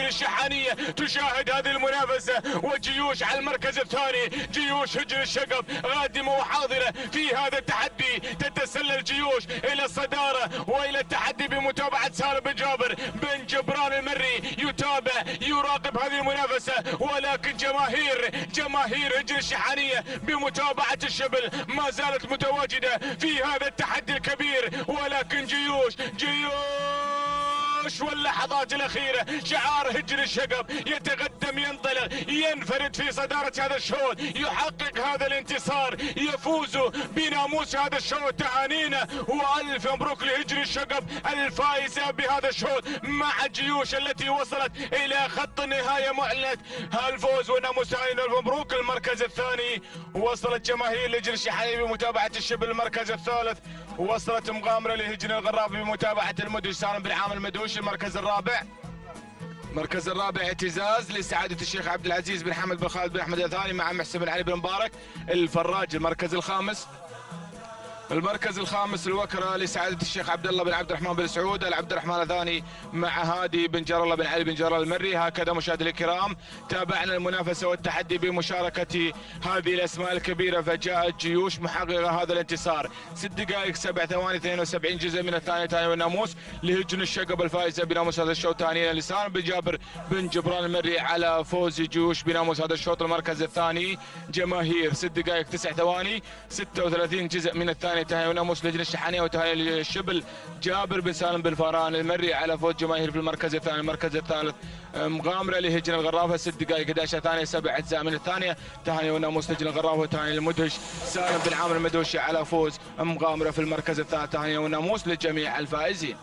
الشحانية تشاهد هذه المنافسة، وجيوش على المركز الثاني جيوش هجن الشقب قادمة وحاضرة في هذا التحدي. تتسلل جيوش إلى الصدارة وإلى التحدي بمتابعة سالم بن جابر. بن جبران المري يتابع يراقب هذه المنافسة، ولكن جماهير هجن الشحانية بمتابعة الشبل ما زالت متواجدة في هذا التحدي الكبير، ولكن جيوش واللحظات الأخيرة شعار هجن الشقب يتقدم، ينطلق، ينفرد في صدارة هذا الشوط، يحقق هذا الانتصار، يفوز بناموس هذا الشوط. تهانينا وألف مبروك لهجن الشقب الفائزة بهذا الشوط مع جيوش التي وصلت إلى خط النهاية معلنة الفوز وناموس. تهانينا ألف مبروك. المركز الثاني وصلت جماهير لهجن الشحانية بمتابعة الشبل. المركز الثالث وصلت مغامرة لهجن الغراب بمتابعة المدوش سالم بن عامر المدوش. المركز الرابع اعتزاز لسعادة الشيخ عبد العزيز بن حمد بن خالد بن احمد الثاني مع محسن بن علي بن مبارك الفراج. المركز الخامس الوكرة لسعادة الشيخ عبد الله بن عبد الرحمن بن سعود العبد الرحمن الثاني مع هادي بن جر الله بن علي بن جر المري. هكذا مشاهدينا الكرام تابعنا المنافسة والتحدي بمشاركة هذه الأسماء الكبيرة، فجاءت جيوش محققة هذا الانتصار. 6 دقائق 7 ثواني 72 جزء من الثانية. تاني والناموس لهجن الشقب الفائزة بناموس هذا الشوط. ثانيا لسان بن جابر بن جبران المري على فوز جيوش بناموس هذا الشوط. المركز الثاني جماهير 6 دقائق 9 ثواني 36 جزء من الثانية. تهاني وناموس لهجن الشحانية وتهاني للشبل جابر بن سالم بن فاران المري على فوز جماهير في المركز الثاني. المركز الثالث مغامرة لهجن الغرافة 6 دقائق 11 ثانية 7 أجزاء من الثانية. تهاني وناموس لهجن الغرافة وتهاني للمدهش سالم بن عامر المدوشي على فوز مغامرة في المركز الثالث. تهاني وناموس لجميع الفائزين.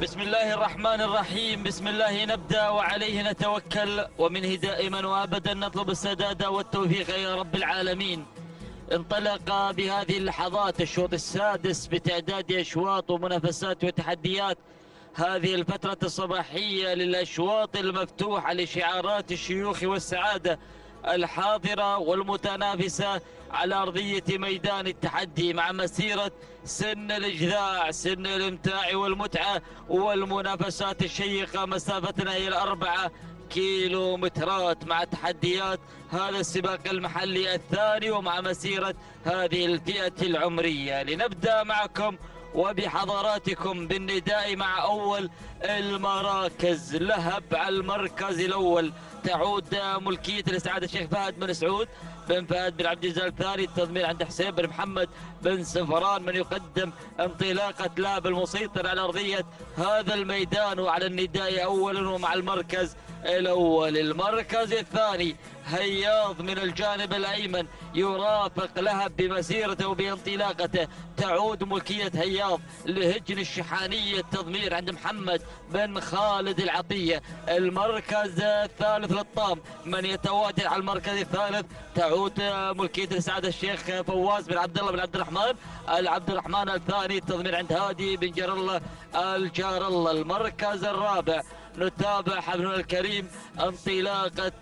بسم الله الرحمن الرحيم، بسم الله نبدأ وعليه نتوكل، ومنه دائما وأبدا نطلب السداد والتوفيق يا رب العالمين. انطلق بهذه اللحظات الشوط السادس بتعداد أشواط ومنافسات وتحديات هذه الفترة الصباحية للأشواط المفتوحة لشعارات الشيوخ والسعادة الحاضرة والمتنافسة على أرضية ميدان التحدي، مع مسيرة سن الإجذاع، سن الإمتاع والمتعة والمنافسات الشيقة. مسافتنا هي 4 كيلومترات مع تحديات هذا السباق المحلي الثاني ومع مسيرة هذه الفئة العمرية. لنبدأ معكم وبحضراتكم بالنداء مع أول المراكز. لهب على المركز الأول، تعود ملكية لسعادة الشيخ فهد بن سعود بن فهد بن عبد الجلال الثاني. التضمين عند حسين بن محمد بن سفران، من يقدم انطلاقة لاب المسيطر على أرضية هذا الميدان وعلى النداء أولا ومع المركز الأول. المركز الثاني هياض من الجانب الأيمن يرافق لهب بمسيرته وبانطلاقته. تعود ملكية هياض لهجن الشحانية، التضمير عند محمد بن خالد العطية. المركز الثالث للطام، من يتواجد على المركز الثالث تعود ملكية لسعادة الشيخ فواز بن عبد الله بن عبد الرحمن الثاني. التضمير عند هادي بن جر الله الجار الله. المركز الرابع نتابع حبلنا الكريم انطلاقة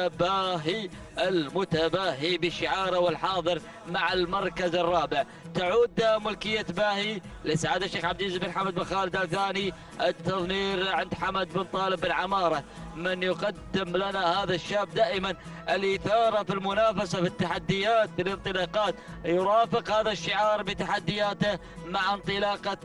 باهي المتباهي بشعاره والحاضر مع المركز الرابع. تعود ملكية باهي لسعادة الشيخ عبد العزيز بن حمد بن خالد الثاني. التضمير عند حمد بن طالب بن عمارة، من يقدم لنا هذا الشاب دائما الإثارة في المنافسة في التحديات في الانطلاقات، يرافق هذا الشعار بتحدياته مع انطلاقة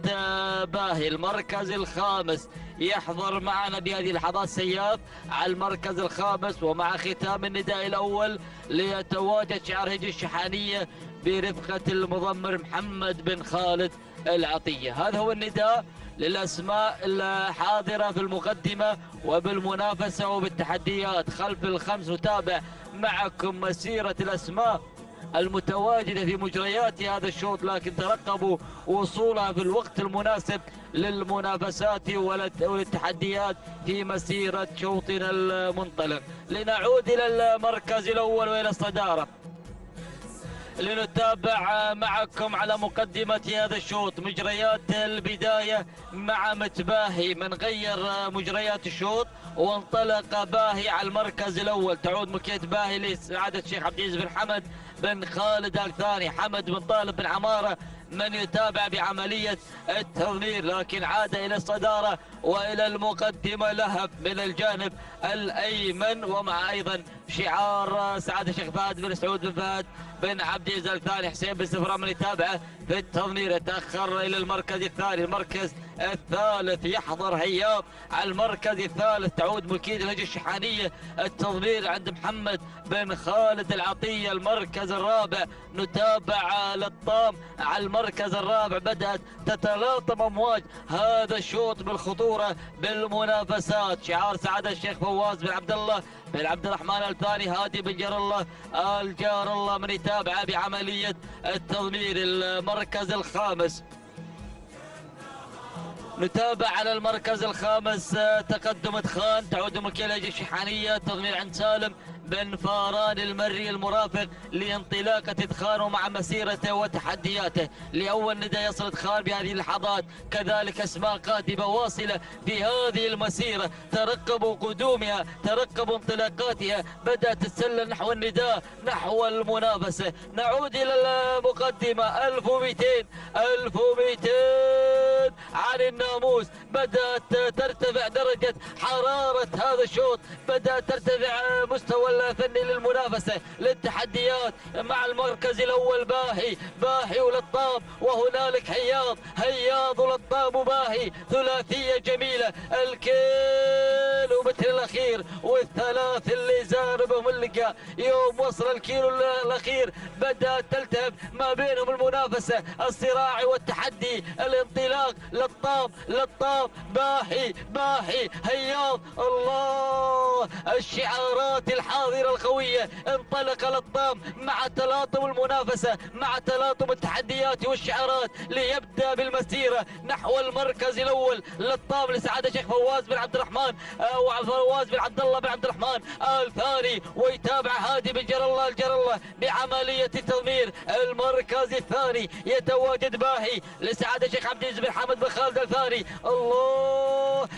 باهي. المركز الخامس يحضر معنا بهذه اللحظات سياف على المركز الخامس، ومع ختام النداء الأول ليتواجد شعار هجن الشحانية برفقة المضمر محمد بن خالد العطية. هذا هو النداء للأسماء الحاضرة في المقدمة وبالمنافسة وبالتحديات. خلف الخمس نتابع معكم مسيرة الأسماء المتواجدة في مجريات هذا الشوط، لكن ترقبوا وصولها في الوقت المناسب للمنافسات والتحديات في مسيرة شوطنا المنطلق. لنعود إلى المركز الأول وإلى الصدارة لنتابع معكم على مقدمة هذا الشوط. مجريات البداية مع متباهي من غير مجريات الشوط وانطلق باهي على المركز الأول. تعود مكيت باهي لسعادة الشيخ عبد العزيز بن حمد بن خالد الثاني. حمد بن طالب بن عمارة من يتابع بعملية التضمير، لكن عاد إلى الصدارة وإلى المقدمة لهب من الجانب الأيمن، ومع أيضا شعار سعادة الشيخ فهد بن سعود بن فهد بن عبد العزيز الثاني. حسين بن سفران من يتابعه في التضمير يتأخر إلى المركز الثاني. المركز الثالث يحضر هياب على المركز الثالث. تعود مكيد الهجة الشحانية التضمير عند محمد بن خالد العطية. المركز الرابع نتابع للطام على المركز الرابع. بدأت تتلاطم أمواج هذا الشوط بالخطورة بالمنافسات. شعار سعادة الشيخ فواز بن عبد الله بن عبد الرحمن الثاني. هادي بن جار الله الجار الله من يتابع بعملية التضمير. المركز الخامس نتابع على المركز الخامس تقدم خان. تعود مكيلة الشحانية تضمير عند سالم بن فاران المري المرافق لانطلاقة إدخانه مع مسيرته وتحدياته. لأول ندى يصل إدخان بهذه اللحظات، كذلك أسماء قادمة واصلة في هذه المسيرة. ترقبوا قدومها، ترقبوا انطلاقاتها، بدأت تتسلل نحو النداء نحو المنافسة. نعود إلى المقدمة 1200 عن الناموس. بدأت ترتفع درجة حرارة هذا الشوط، بدأت ترتفع مستوى الفني للمنافسة للتحديات مع المركز الأول باهي ولطام، وهنالك هياض ولطام وباهي، ثلاثية جميلة. الكيلومتر الأخير والثلاث اللي زاربهم اللقاء يوم وصل الكيلو الأخير بدأت تلتهب ما بينهم المنافسة، الصراع والتحدي، الانطلاق. لطام باهي هياض. الله الشعارات الحاضرة القوية. انطلق لطام مع تلاطم المنافسة، مع تلاطم التحديات والشعارات ليبدأ بالمسيرة نحو المركز الأول. لطام لسعادة الشيخ فواز بن عبد الرحمن وفواز بن عبد الله بن عبد الرحمن الثاني، ويتابع هادي بن جار الله بعملية التضمير. المركز الثاني يتواجد باهي لسعادة الشيخ عبد العزيز بن حمد بن خالد الثاني. الله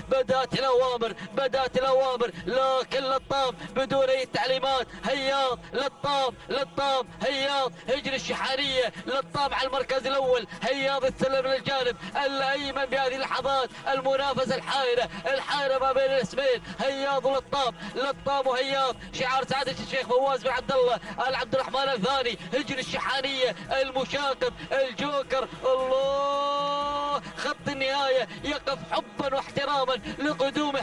بدأت الأوامر لكن لطام بدون أي تعليمات. هياض لطام هياض هجر الشحانية. لطام على المركز الأول، هياض السلم للجانب الأيمن بهذه اللحظات. المنافسة الحائرة ما بين الاسمين، هياض ولطام، لطام وهياض. شعار سعادة الشيخ فواز بن عبد الله عبد الرحمن الثاني. هجر الشحانية المشاكب الجوكر. الله خط النهاية يقف حبا واحتراما لقدوم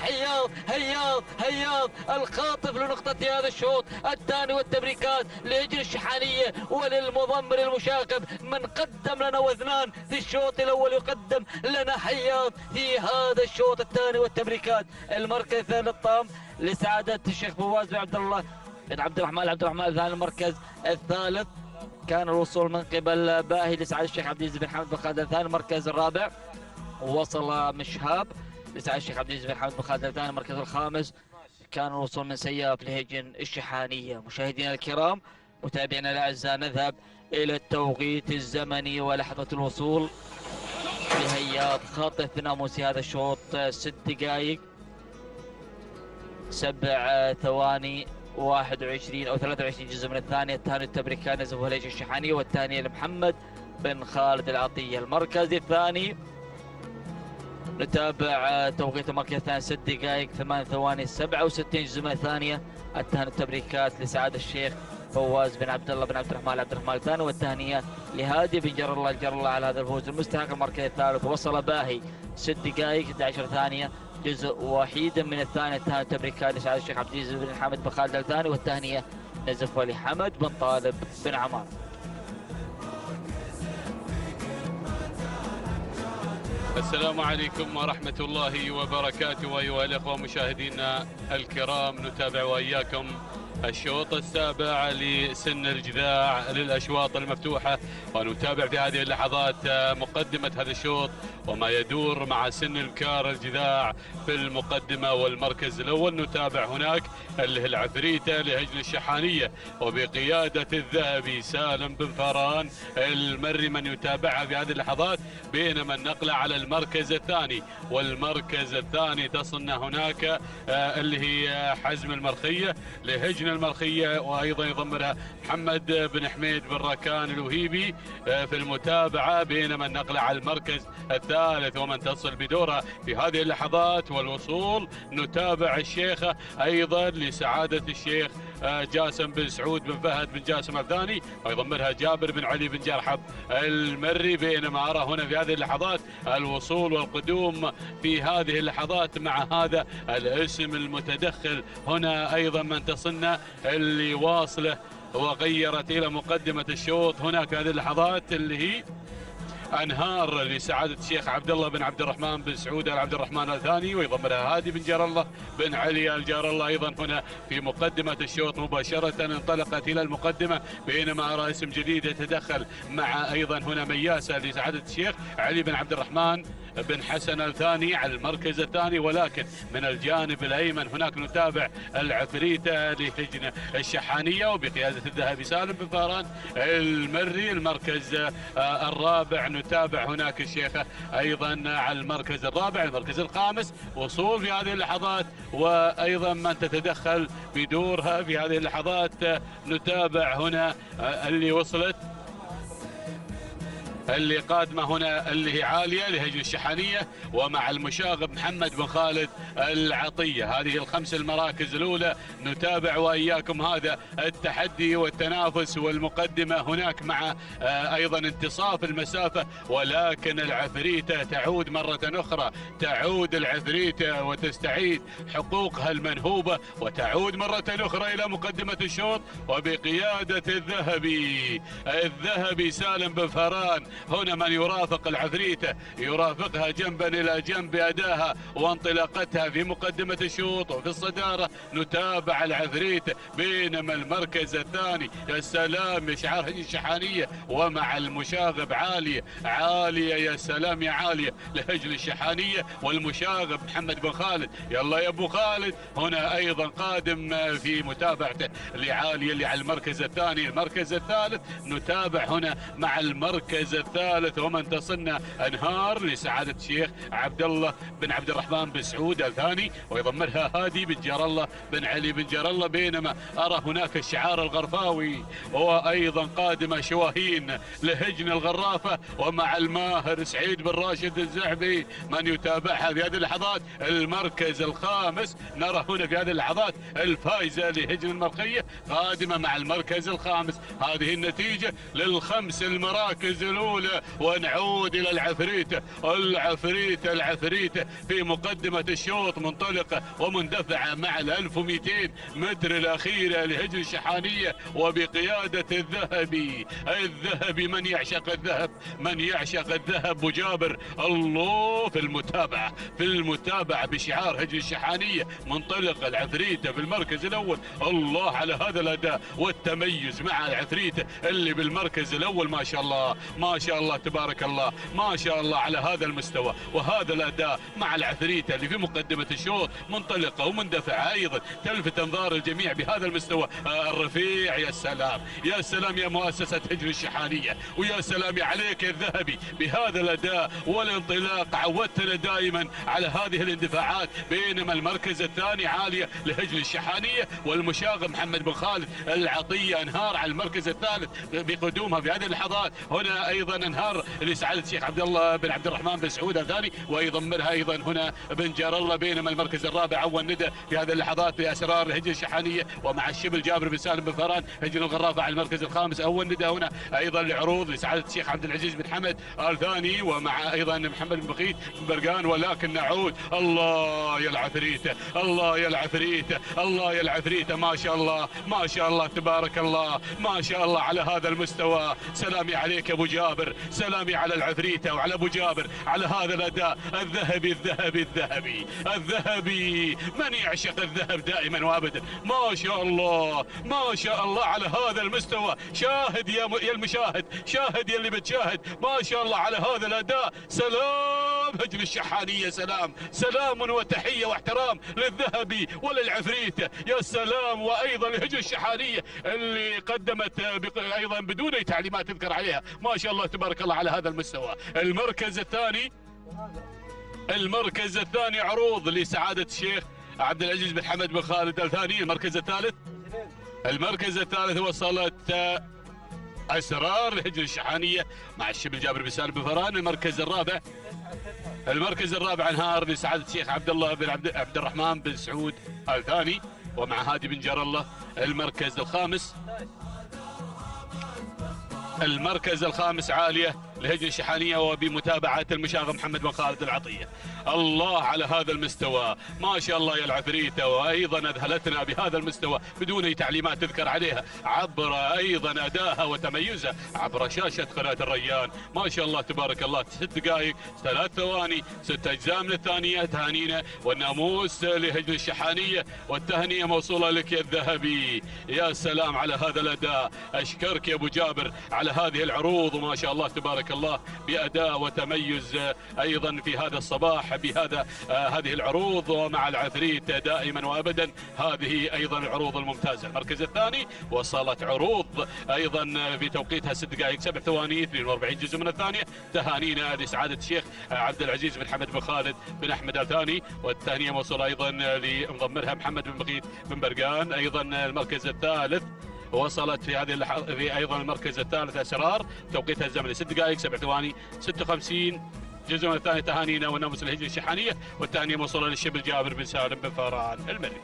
هياض الخاطف لنقطة هذا الشوط الثاني والتبريكات لهجر الشحانية وللمضمر المشاكب. من قدم لنا وزنان في الشوط الأول يقدم لنا هياض في هذا الشوط الثاني والتبريكات. المركز الثاني الطام لسعادة الشيخ فواز بن عبد الله بن عبد الرحمن الثاني. المركز الثالث كان الوصول من قبل باهي لسعادة الشيخ عبد العزيز بن حمد بن خالد الثاني. المركز الرابع وصل مشهاب لسعادة الشيخ عبد العزيز بن حمد بن خالد الثاني. المركز الخامس كان الوصول من سياف لهجن الشحانية. مشاهدينا الكرام متابعينا الاعزاء، نذهب الى التوقيت الزمني ولحظة الوصول لهياض خاطف ناموسي هذا الشوط. 6 دقائق 7 ثواني 21 او 23 جزء من الثانية. الثاني التبريكان نزف لهجن الشحانية، والثانية لمحمد بن خالد العطية. المركز الثاني نتابع توقيت المركز الثاني 6 دقائق 8 ثواني 67 جزء من الثانية. التهنئة التبريكات لسعادة الشيخ فواز بن عبد الله بن عبد الرحمن الثاني، والتهنئة لهادي بن جار الله على هذا الفوز المستحق. المركز الثالث وصل باهي 6 دقائق 11 ثانية جزء وحيد من الثانية. التهنئة التبريكات لسعادة الشيخ عبد العزيز بن حمد بن خالد الثاني، والتهنئة نزف لحمد بن طالب بن عمار. السلام عليكم ورحمة الله وبركاته. أيها الأخوة مشاهدينا الكرام، نتابع وإياكم الشوط السابع لسن الجذاع للأشواط المفتوحة، ونتابع في هذه اللحظات مقدمة هذا الشوط وما يدور مع سن الكار الجذاع في المقدمة والمركز الأول. نتابع هناك اللي هي العفريتة لهجن الشحانية وبقيادة الذهبي سالم بن فاران المري من يتابعها في هذه اللحظات، بينما النقلة على المركز الثاني، والمركز الثاني تصلنا هناك اللي هي حزم المرخية لهجن المرخية، وأيضا يضمرها محمد بن حميد بن ركان الوهيبي في المتابعة، بينما النقلة على المركز الثالث ومن تصل بدورها في هذه اللحظات والوصول. نتابع الشيخة أيضا لسعادة الشيخ جاسم بن سعود بن فهد بن جاسم الثاني، ويضمرها جابر بن علي بن جرحب المري، بينما أرى هنا في هذه اللحظات الوصول والقدوم في هذه اللحظات مع هذا الاسم المتدخل. هنا أيضا من تصلنا اللي واصله وغيرت إلى مقدمة الشوط هناك هذه اللحظات اللي هي أنهار لسعادة الشيخ عبد الله بن عبد الرحمن بن سعود آل عبد الرحمن الثاني، ويضمرها هادي بن جار الله بن علي آل جار الله أيضا هنا في مقدمة الشوط مباشرة انطلقت إلى المقدمة، بينما أرى اسم جديد يتدخل مع أيضا هنا مياسة لسعادة الشيخ علي بن عبد الرحمن بن حسن الثاني على المركز الثاني. ولكن من الجانب الأيمن هناك نتابع العفريتة لهجن الشحانية وبقيادة الذهبي سالم بن فاران المري. المركز الرابع نتابع هناك الشيخة أيضا على المركز الرابع. المركز الخامس وصول في هذه اللحظات، وأيضا من تتدخل بدورها في هذه اللحظات نتابع هنا اللي وصلت اللي قادمة هنا اللي هي عالية لهجن الشحانية ومع المشاغب محمد بن خالد العطية. هذه الخمس المراكز الأولى نتابع وإياكم هذا التحدي والتنافس والمقدمة هناك مع أيضا انتصاف المسافة، ولكن العفريتة تعود مرة أخرى، تعود العفريتة وتستعيد حقوقها المنهوبة وتعود مرة أخرى إلى مقدمة الشوط وبقيادة الذهبي سالم بن فاران. هنا من يرافق العفريتة يرافقها جنبا إلى جنب بأداها وانطلاقتها في مقدمة الشوط وفي الصدارة. نتابع العفريتة، بينما المركز الثاني يا سلام شعار هجن الشحانية ومع المشاغب عالية يا سلام يا عالية لهجن الشحانية والمشاغب محمد بن خالد. يلا يا أبو خالد هنا أيضا قادم في متابعته لعالية اللي على المركز الثاني. المركز الثالث نتابع هنا مع المركز الثالث ومن تصلنا أنهار لسعادة الشيخ عبد الله بن عبد الرحمن بن سعود الثاني، ويضمرها هادي بن جار الله بن علي بن جار الله، بينما أرى هناك الشعار الغرفاوي وأيضا قادمة شواهين لهجن الغرافة ومع الماهر سعيد بن راشد الزعبي من يتابعها في هذه اللحظات. المركز الخامس نرى هنا في هذه اللحظات الفائزة لهجن المرخية قادمة مع المركز الخامس. هذه النتيجة للخمس المراكز الأولى، ونعود إلى العفريتة في مقدمة الشوط منطلقة ومندفعة مع 1200 متر الأخيرة لهجن الشحانية وبقيادة الذهبي من يعشق الذهب أبو جابر. الله في المتابعة بشعار هجن الشحانية منطلق العفريتة في المركز الأول. الله على هذا الأداء والتميز مع العفريتة اللي بالمركز الأول، ما شاء الله تبارك الله، ما شاء الله على هذا المستوى وهذا الأداء مع العفريتة اللي في مقدمة الشوط منطلقة ومندفعة أيضا تلفت انظار الجميع بهذا المستوى الرفيع. يا سلام يا مؤسسة هجن الشحانية، ويا سلام يا عليك يا الذهبي بهذا الأداء والانطلاق. عودتنا دائما على هذه الاندفاعات، بينما المركز الثاني عالية لهجن الشحانية والمشاغب محمد بن خالد العطية انهار على المركز الثالث بقدومها في هذه اللحظات. هنا أيضا انهار لسعادة الشيخ عبد الله بن عبد الرحمن بن سعود الثاني، ويضمرها أيضا هنا بن جار الله، بينما المركز الرابع أول ندى في هذه اللحظات لأسرار الهجن الشحانية ومع الشبل جابر بن سالم بن فاران هجن الغرافة على المركز الخامس. أول ندى هنا أيضا لعروض لسعادة الشيخ عبد العزيز بن حمد الثاني ومع أيضا محمد بن بخيت بن برقان. ولكن نعود الله يا العفريتة ما شاء الله تبارك الله، ما شاء الله على هذا المستوى. سلامي عليك يا أبو جابر، جابر، سلامي على العفريتة وعلى أبو جابر على هذا الأداء الذهبي الذهبي الذهبي الذهبي. من يعشق الذهب دائما وأبدا. ما شاء الله ما شاء الله على هذا المستوى. شاهد يا المشاهد، شاهد يا اللي بتشاهد، ما شاء الله على هذا الأداء. سلام هجن الشحانية، سلام سلام وتحية واحترام للذهبي وللعفريتة، يا سلام. وأيضا لهجن الشحانية اللي قدمت أيضا بدون أي تعليمات تذكر عليها، ما شاء الله تبارك الله على هذا المستوى. المركز الثاني عروض لسعادة الشيخ عبد العزيز بن حمد بن خالد آل ثاني. المركز الثالث وصلت أسرار لهجن الشحانية مع الشبل جابر بن سالم بن فران. المركز الرابع انهار لسعادة الشيخ عبد الله بن عبد الرحمن بن سعود آل ثاني ومع هادي بن جار الله. المركز الخامس عالية لهجن الشحانية وبمتابعة المشاغب محمد بن خالد العطية. الله على هذا المستوى، ما شاء الله يا العفريتة. وأيضا أذهلتنا بهذا المستوى بدون أي تعليمات تذكر عليها، عبر أيضا أداها وتميزها عبر شاشة قناة الريان. ما شاء الله تبارك الله. 6 دقائق 3 ثواني 6 أجزاء من الثانية. تهانينا والناموس لهجن الشحانية والتهنئة موصولة لك يا الذهبي. يا سلام على هذا الأداء. أشكرك يا أبو جابر على هذه العروض، وما شاء الله تبارك الله بأداء وتميز أيضا في هذا الصباح بهذا هذه العروض ومع العفريت دائما وأبدا. هذه أيضا العروض الممتازة. المركز الثاني وصلت عروض أيضا في توقيتها 6 دقائق 7 ثواني 42 جزء من الثانية. تهانينا لسعادة الشيخ عبد العزيز بن حمد بن خالد بن أحمد آل ثاني، والتهنئة موصولة أيضا لمضمرها محمد بن بقيت بن برقان. أيضا المركز الثالث وصلت في هذه في ايضا المركز الثالث اسرار توقيتها الزمني 6 دقائق 7 ثواني 56 جزء من الثاني. تهانينا وناموس الهجن الشحانيه، والثانيه موصوله للشبل جابر بن سالم بن فران المري.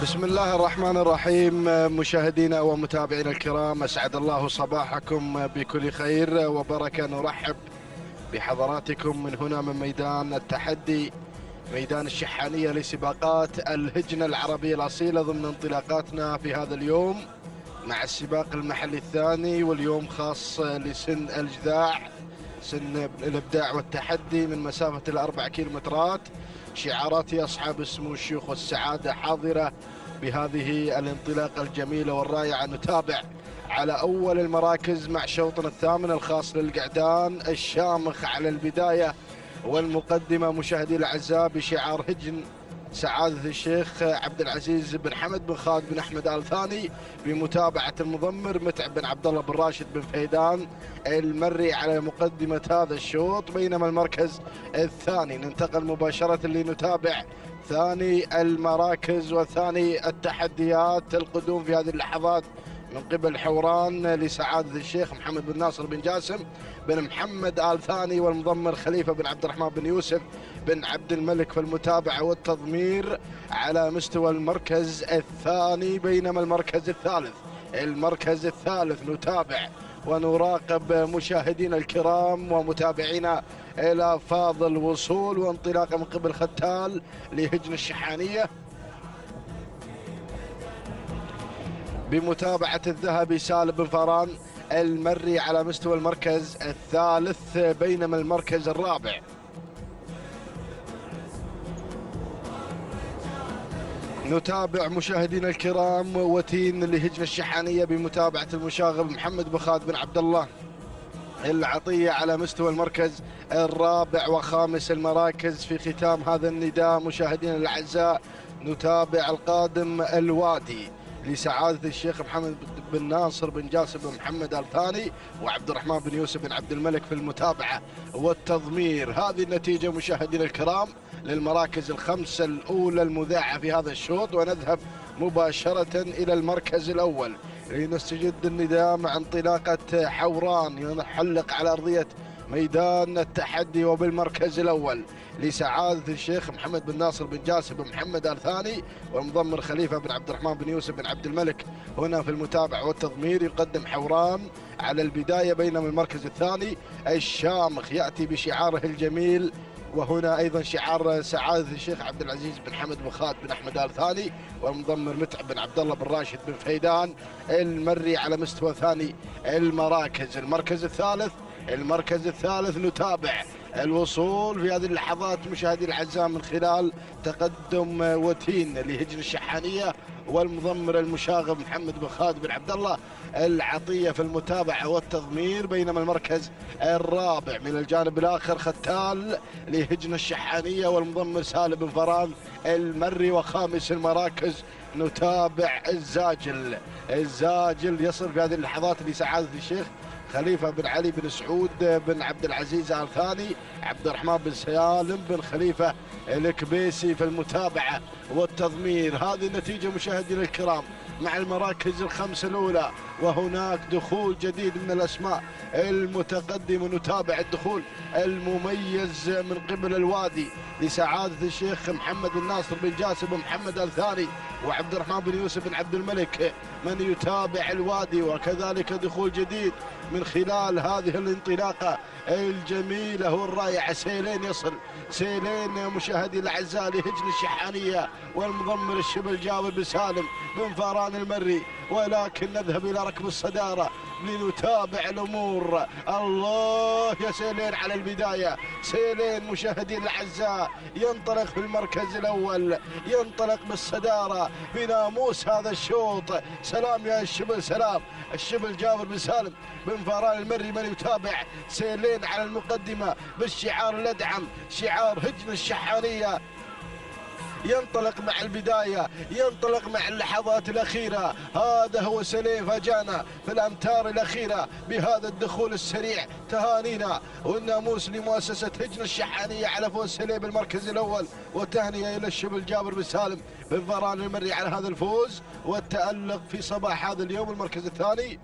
بسم الله الرحمن الرحيم. مشاهدينا ومتابعينا الكرام، أسعد الله صباحكم بكل خير وبركة. نرحب بحضراتكم من هنا من ميدان التحدي، ميدان الشحانية لسباقات الهجنة العربية الأصيلة ضمن انطلاقاتنا في هذا اليوم مع السباق المحلي الثاني، واليوم خاص لسن الجذاع، سن الإبداع والتحدي من مسافة 4 كيلومترات. شعارات أصحاب السمو الشيوخ والسعادة حاضرة بهذه الانطلاقة الجميلة والرائعة. نتابع على أول المراكز مع شوطنا الثامن الخاص للقعدان الشامخ على البداية والمقدمة مشاهدي الأعزاء بشعار هجن سعادة الشيخ عبد العزيز بن حمد بن خالد بن أحمد آل ثاني بمتابعة المضمر متعب بن عبد الله بن راشد بن فيدان المري على مقدمة هذا الشوط. بينما المركز الثاني ننتقل مباشرة لنتابع ثاني المراكز وثاني التحديات القدوم في هذه اللحظات من قبل حوران لسعادة الشيخ محمد بن ناصر بن جاسم بن محمد آل ثاني والمضمر خليفة بن عبد الرحمن بن يوسف بن عبد الملك في المتابعة والتضمير على مستوى المركز الثاني. بينما المركز الثالث نتابع ونراقب مشاهدينا الكرام ومتابعينا إلى فاضل وصول وانطلاقه من قبل ختال لهجن الشحانية بمتابعة الذهبي سالم بن فران المري على مستوى المركز الثالث. بينما المركز الرابع نتابع مشاهدينا الكرام وتين لهجن الشحانية بمتابعة المشاغب محمد بن خالد بن عبد الله العطية على مستوى المركز الرابع وخامس المراكز. في ختام هذا النداء مشاهدينا الأعزاء نتابع القادم الوادي لسعادة الشيخ محمد بن ناصر بن جاسم بن محمد آل ثاني وعبد الرحمن بن يوسف بن عبد الملك في المتابعة والتضمير. هذه النتيجة مشاهدينا الكرام للمراكز الخمسة الأولى المذاعة في هذا الشوط، ونذهب مباشرة إلى المركز الأول لنستجد النداء مع انطلاقة حوران يحلق على أرضية ميدان التحدي وبالمركز الأول لسعادة الشيخ محمد بن ناصر بن جاسم بن محمد آل ثاني والمضمر خليفة بن عبد الرحمن بن يوسف بن عبد الملك. هنا في المتابعة والتضمير يقدم حوران على البداية، بينما المركز الثاني الشامخ يأتي بشعاره الجميل، وهنا أيضا شعار سعادة الشيخ عبد العزيز بن حمد بن خالد بن أحمد آل ثاني والمضمر متعب بن عبد الله بن راشد بن فيدان المري على مستوى ثاني المراكز. المركز الثالث نتابع الوصول في هذه اللحظات مشاهدي الأعزاء من خلال تقدم وتين لهجن الشحانية والمضمر المشاغب محمد بن خالد بن عبد الله العطية في المتابعة والتضمير، بينما المركز الرابع من الجانب الآخر ختال لهجن الشحانية والمضمر سالم بن فران المري. وخامس المراكز نتابع الزاجل يصل في هذه اللحظات لسعادة الشيخ خليفة بن علي بن سعود بن عبد العزيز آل ثاني عبد الرحمن بن سالم بن خليفة الكبيسي في المتابعة والتضمير. هذه النتيجة مشاهدينا الكرام مع المراكز الخمسة الأولى، وهناك دخول جديد من الأسماء المتقدمة. نتابع الدخول المميز من قبل الوادي لسعادة الشيخ محمد بن ناصر بن جاسم بن محمد آل ثاني وعبد الرحمن بن يوسف بن عبد الملك من يتابع الوادي، وكذلك دخول جديد من خلال هذه الانطلاقة الجميلة والرائعة. سيلين مشاهدي الأعزاء لهجن الشحانية والمضمر الشبل جابر بن سالم بن فاران المري، ولكن نذهب إلى ركب الصدارة لنتابع الأمور. الله يا سيلين على البداية، سيلين مشاهدي الأعزاء ينطلق في المركز الأول، ينطلق بالصدارة بناموس هذا الشوط. سلام يا الشبل، سلام الشبل جابر بن سالم بن فاران المري من يتابع سيلين على المقدمة بالشعار الأدعم شعار هجن الشحانية. ينطلق مع البداية، ينطلق مع اللحظات الأخيرة. هذا هو سيلين فاجانا في الأمتار الأخيرة بهذا الدخول السريع. تهانينا والناموس لمؤسسة هجن الشحانية على فوز سيلين بالمركز الأول، وتهنئة إلى الشبل جابر بن سالم بن فاران المري على هذا الفوز والتألق في صباح هذا اليوم. المركز الثاني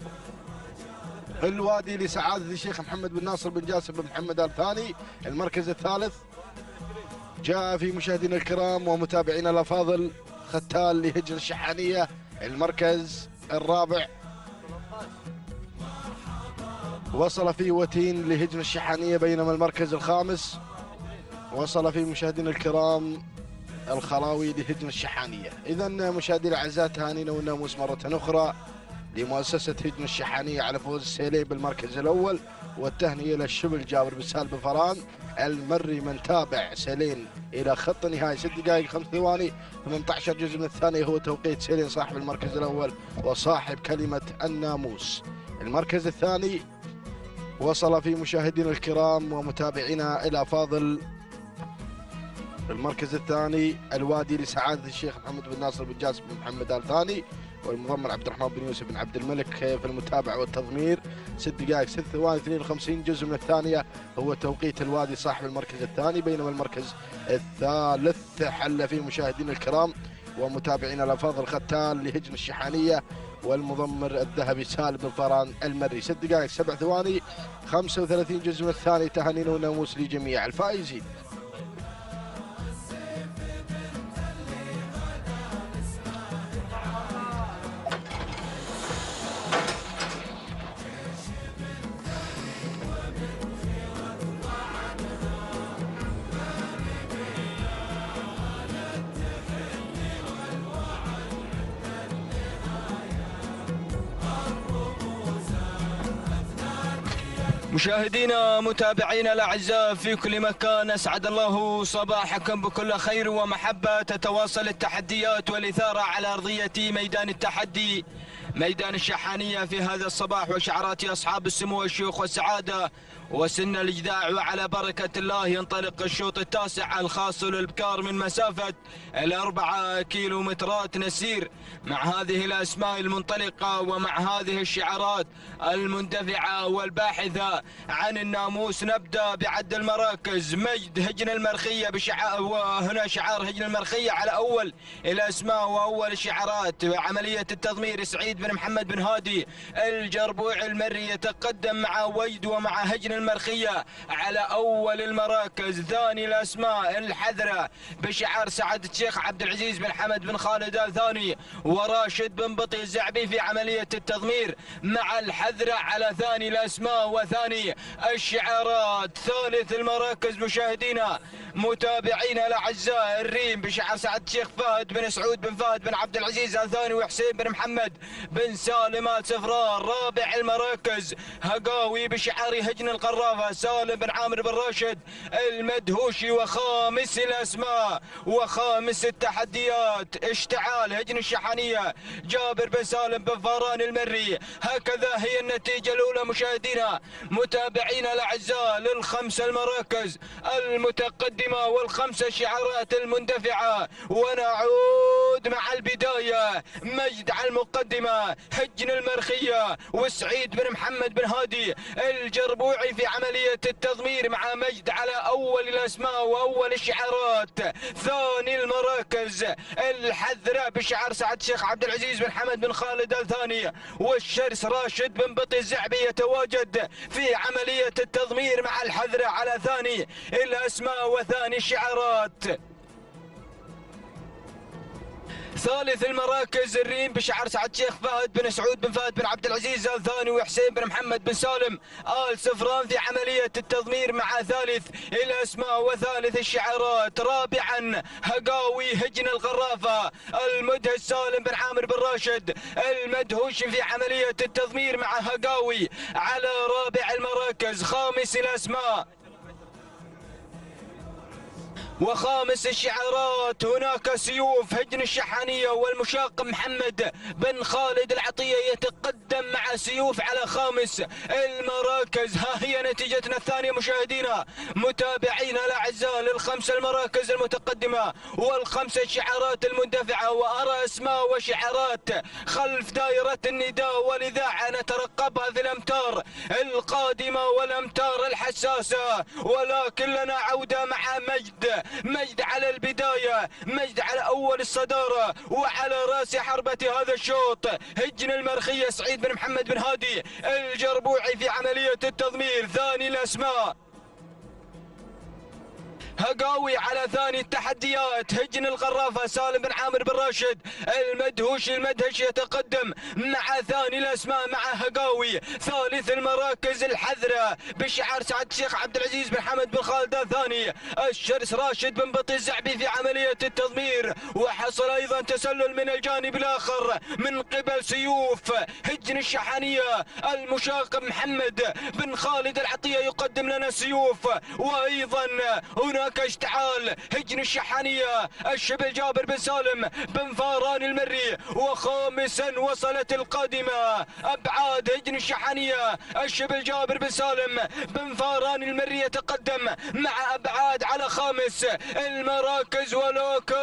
الوادي لسعادة الشيخ محمد بن ناصر بن جاسم بن محمد آل ثاني. المركز الثالث جاء في مشاهدينا الكرام ومتابعينا الأفاضل ختال لهجن الشحانية. المركز الرابع وصل فيه وتين لهجن الشحانية، بينما المركز الخامس وصل فيه مشاهدينا الكرام الخلاوي لهجن الشحانية. إذا مشاهدينا الأعزاء تهانينا والناموس مرة أخرى لمؤسسة هجن الشحانية على فوز السيلين بالمركز الأول، والتهنئة إلى الشبل جابر بن سالم بن فران المري من تابع سيلين إلى خط النهاية 6 دقائق 5 ثواني 18 جزء من الثانية. هو توقيت سيلين صاحب المركز الأول وصاحب كلمة الناموس. المركز الثاني وصل في مشاهدينا الكرام ومتابعينا الأفاضل المركز الثاني الوادي لسعادة الشيخ محمد بن ناصر بن جاسم بن محمد آل ثاني والمضمر عبد الرحمن بن يوسف بن عبد الملك في المتابعة والتضمير 6 دقائق 6 ثواني 52 جزء من الثانية. هو توقيت الوادي صاحب المركز الثاني، بينما المركز الثالث حل فيه مشاهدينا الكرام ومتابعينا الأفاضل ختال لهجن الشحانية والمضمر الذهبي سالم بن فران المري 6 دقائق 7 ثواني 35 جزء من الثاني. تهانينا وناموس لجميع الفائزين. مشاهدينا متابعينا الأعزاء في كل مكان، أسعد الله صباحكم بكل خير ومحبة. تتواصل التحديات والإثارة على أرضية ميدان التحدي ميدان الشحانية في هذا الصباح، وشعارات أصحاب السمو والشيوخ والسعادة وسن الإجداع. وعلى بركة الله ينطلق الشوط التاسع الخاص للبكار من مسافة 4 كيلومترات نسير مع هذه الأسماء المنطلقة ومع هذه الشعارات المندفعة والباحثة عن الناموس. نبدأ بعد المراكز. مجد هجن المرخية وهنا شعار هجن المرخية على أول الأسماء وأول الشعارات. عملية التضمير سعيد بن محمد بن هادي. الجربوع المري يتقدم مع وجد ومع هجن المرخية على أول المراكز. ثاني الأسماء الحذرة بشعار سعادة الشيخ عبد العزيز بن حمد بن خالد آل ثاني، وراشد بن بطي الزعبي في عملية التضمير مع الحذرة على ثاني الأسماء وثاني الشعارات. ثالث المراكز مشاهدينا متابعينا الأعزاء الريم بشعار سعادة الشيخ فهد بن سعود بن فهد بن عبد العزيز آل ثاني وحسين بن محمد بن سالم آل صفران. رابع المراكز هقاوي بشعار هجن القرافة سالم بن عامر بن راشد المدهوشي. وخامس الأسماء وخامس التحديات اشتعال هجن الشحانية جابر بن سالم بن فاران المري. هكذا هي النتيجة الأولى مشاهدينا متابعينا الأعزاء للخمس المراكز المتقدمة والخمس الشعارات المندفعة. ونعود مع البداية. مجد على المقدمة هجن المرخية وسعيد بن محمد بن هادي الجربوعي في عملية التضمير مع مجد على أول الأسماء وأول الشعارات. ثاني المراكز الحذرة بشعار سعد الشيخ عبد العزيز بن حمد بن خالد آل ثاني والشرس راشد بن بطي الزعبي يتواجد في عملية التضمير مع الحذرة على ثاني الأسماء وثاني الشعارات. ثالث المراكز الريم بشعار سعد الشيخ فهد بن سعود بن فهد بن عبد العزيز آل ثاني وحسين بن محمد بن سالم آل صفران في عملية التضمير مع ثالث الأسماء وثالث الشعارات. رابعا هقاوي هجن القرافة المدهش سالم بن عامر بن راشد المدهوش في عملية التضمير مع هقاوي على رابع المراكز. خامس الأسماء وخامس الشعارات هناك سيوف هجن الشحانية والمشاق محمد بن خالد العطية يتقدم مع سيوف على خامس المراكز. ها هي نتيجتنا الثانية مشاهدينا متابعينا الأعزاء للخمس المراكز المتقدمة والخمس الشعارات المندفعة. وأرى أسماء وشعارات خلف دائرة النداء والإذاعة نترقبها في الأمتار القادمة والأمتار الحساسة، ولكن لنا عودة مع مجد على البداية، مجد على أول الصدارة وعلى رأس حربة هذا الشوط هجن المرخية سعيد بن محمد بن هادي الجربوعي في عملية التضمير. ثاني الأسماء هقاوي على ثاني التحديات هجن القرافة سالم بن عامر بن راشد المدهوش المدهش يتقدم مع ثاني الأسماء مع هقاوي. ثالث المراكز الحذرة بشعار سعد الشيخ عبد العزيز بن حمد بن خالد الثاني الشرس راشد بن بطي الزعبي في عملية التضمير. وحصل أيضا تسلل من الجانب الآخر من قبل سيوف هجن الشحانية المشاق محمد بن خالد العطية يقدم لنا سيوف. وأيضا هناك اشتعال هجن الشحانية الشبل جابر بن سالم بن فاران المري. وخامسا وصلت القادمة أبعاد هجن الشحانية الشبل جابر بن سالم بن فاران المري يتقدم مع أبعاد على خامس المراكز. ولكن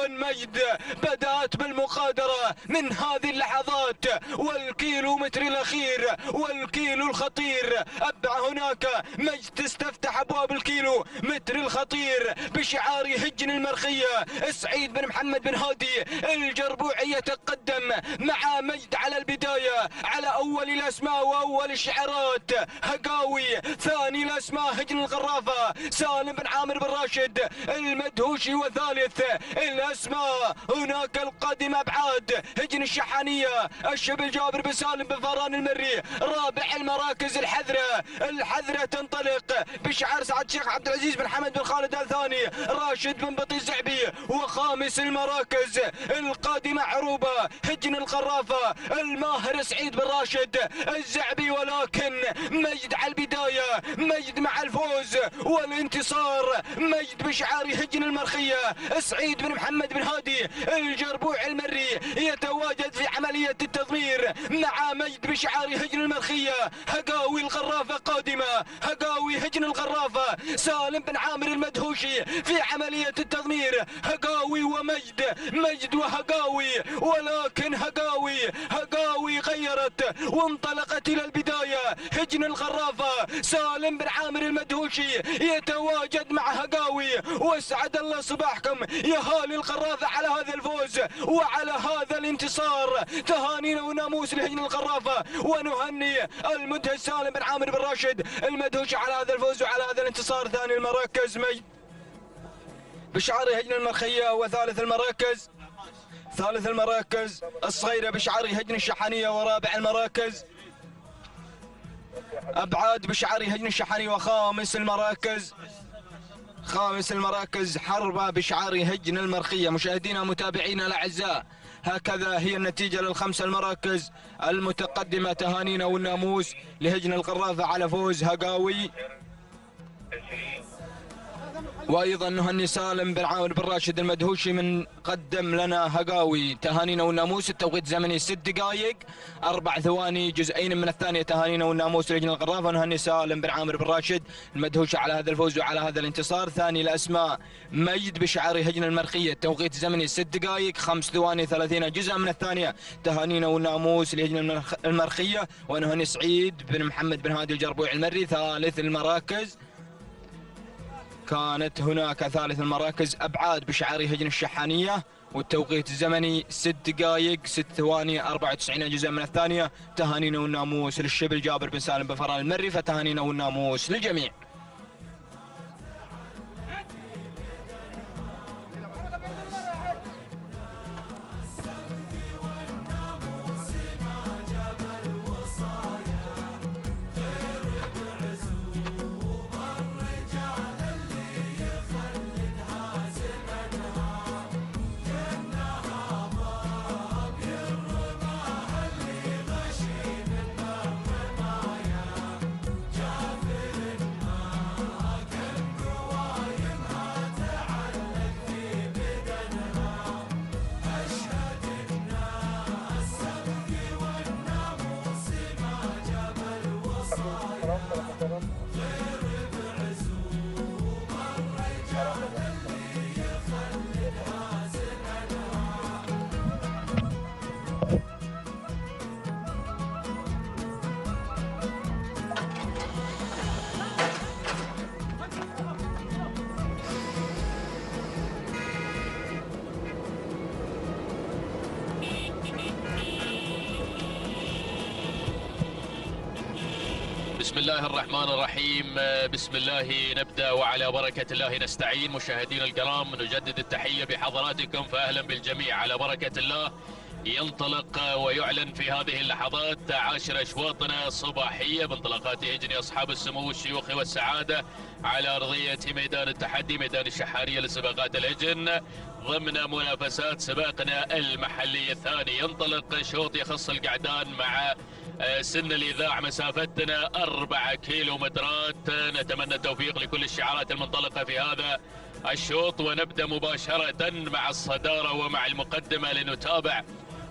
مجد بدأت بالمقادرة من هذه اللحظات والكيلومتر الأخير والكيلو الخطير. هناك مجد تستفتح أبواب الكيلو متر الخطير بشعار هجن المرخية سعيد بن محمد بن هادي الجربوعي يتقدم مع مجد على البداية على أول الأسماء وأول الشعارات هقاوي. ثاني الأسماء هجن القرافة سالم بن عامر بن راشد المدهوشي. وثالث الأسماء هناك القادمة أبعاد هجن الشحانية الشبل جابر بن سالم بن فاران المري. رابع المراكز الحذرة تنطلق بشعار سعد الشيخ عبد العزيز بن حمد بن خالد الثاني راشد بن بطي الزعبي. وخامس المراكز القادمة عروبة هجن القرافة الماهر سعيد بن راشد الزعبي. ولكن مجد على البداية، مجد مع الفوز والانتصار، مجد بشعار هجن المرخية سعيد بن محمد بن هادي الجربوع المري يتواجد في عملية التضمير مع مجد بشعار هجن المرخية. هقاوي القرافة قادمة، هقاوي هجن القرافة سالم بن عامر المدهوشي في عملية التضمير. هقاوي ومجد، مجد وهقاوي. ولكن هقاوي غيرت وانطلقت إلى البداية هجن الغرافة سالم بن عامر المدهوشي يتواجد مع هقاوي. واسعد الله صباحكم يا هالي الغرافة على هذا الفوز وعلى هذا الانتصار. تهانينا وناموس لهجن الغرافة، ونهني المدهش سالم بن عامر بن راشد المدهوشي على هذا الفوز وعلى هذا الانتصار. ثاني المراكز بشعار هجن المرخية، وثالث المراكز الصغيرة بشعار هجن الشحانية، ورابع المراكز أبعاد بشعار هجن الشحانية، وخامس المراكز حربة بشعار هجن المرخية. مشاهدينا متابعينا الأعزاء، هكذا هي النتيجة للخمس المراكز المتقدمة. تهانينا والناموس لهجن الغرافة على فوز هقاوي، وايضا نهني سالم بن عامر بن راشد المدهوشي من قدم لنا هقاوي. تهانينا والناموس. التوقيت زمني 6 دقائق 4 ثواني جزئين من الثانيه. تهانينا والناموس لهجن الغرافه، ونهني سالم بن عامر بن راشد المدهوشي على هذا الفوز وعلى هذا الانتصار. ثاني الاسماء مجد بشعار هجن المرخيه، التوقيت زمني 6 دقائق 5 ثواني 30 جزءا من الثانيه. تهانينا والناموس لهجن المرخيه، ونهني سعيد بن محمد بن هادي الجربوع المري. ثالث المراكز كانت هناك ثالث المراكز أبعاد بشعار هجن الشحانية، والتوقيت الزمني 6 دقائق 6 ثواني 94 جزء من الثانية. تهانينا والناموس للشبل جابر بن سالم بن فران المري، فتهانينا والناموس للجميع. بسم الله الرحمن الرحيم. بسم الله نبدأ وعلى بركة الله نستعين. مشاهدينا الكرام، نجدد التحية بحضراتكم، فأهلا بالجميع على بركة الله. ينطلق ويعلن في هذه اللحظات 10 أشواطنا الصباحية بانطلاقات هجن أصحاب السمو الشيوخ والسعادة على أرضية ميدان التحدي، ميدان الشحانية لسباقات الهجن ضمن منافسات سباقنا المحلي الثاني. ينطلق شوط يخص القعدان مع سن الإذاع، مسافتنا 4 كيلومترات. نتمنى التوفيق لكل الشعارات المنطلقة في هذا الشوط، ونبدأ مباشرة مع الصدارة ومع المقدمة لنتابع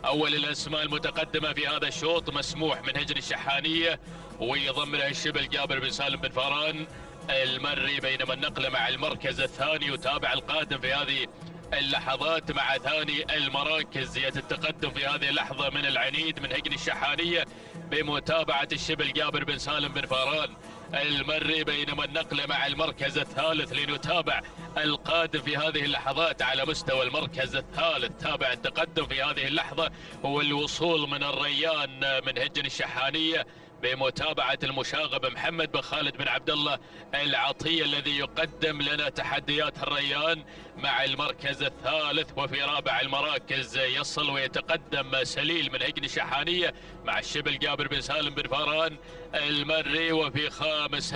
أول الأسماء المتقدمة في هذا الشوط. مسموح من هجن الشحانية ويضم له الشبل جابر بن سالم بن فران المري، بينما النقلة مع المركز الثاني. يتابع القادم في هذه اللحظات مع ثاني المراكز يتقدم في هذه اللحظة من العنيد من هجن الشحانية بمتابعة الشبل جابر بن سالم بن فران المري، بينما النقلة مع المركز الثالث. لنتابع القادم في هذه اللحظات على مستوى المركز الثالث. تابع التقدم في هذه اللحظة هو الوصول من الريان من هجن الشحانية بمتابعة المشاغب محمد بن خالد بن عبد الله العطية الذي يقدم لنا تحديات الريان مع المركز الثالث. وفي رابع المراكز يصل ويتقدم سليل من هجن الشحانية مع الشبل جابر بن سالم بن فران المري. وفي خامس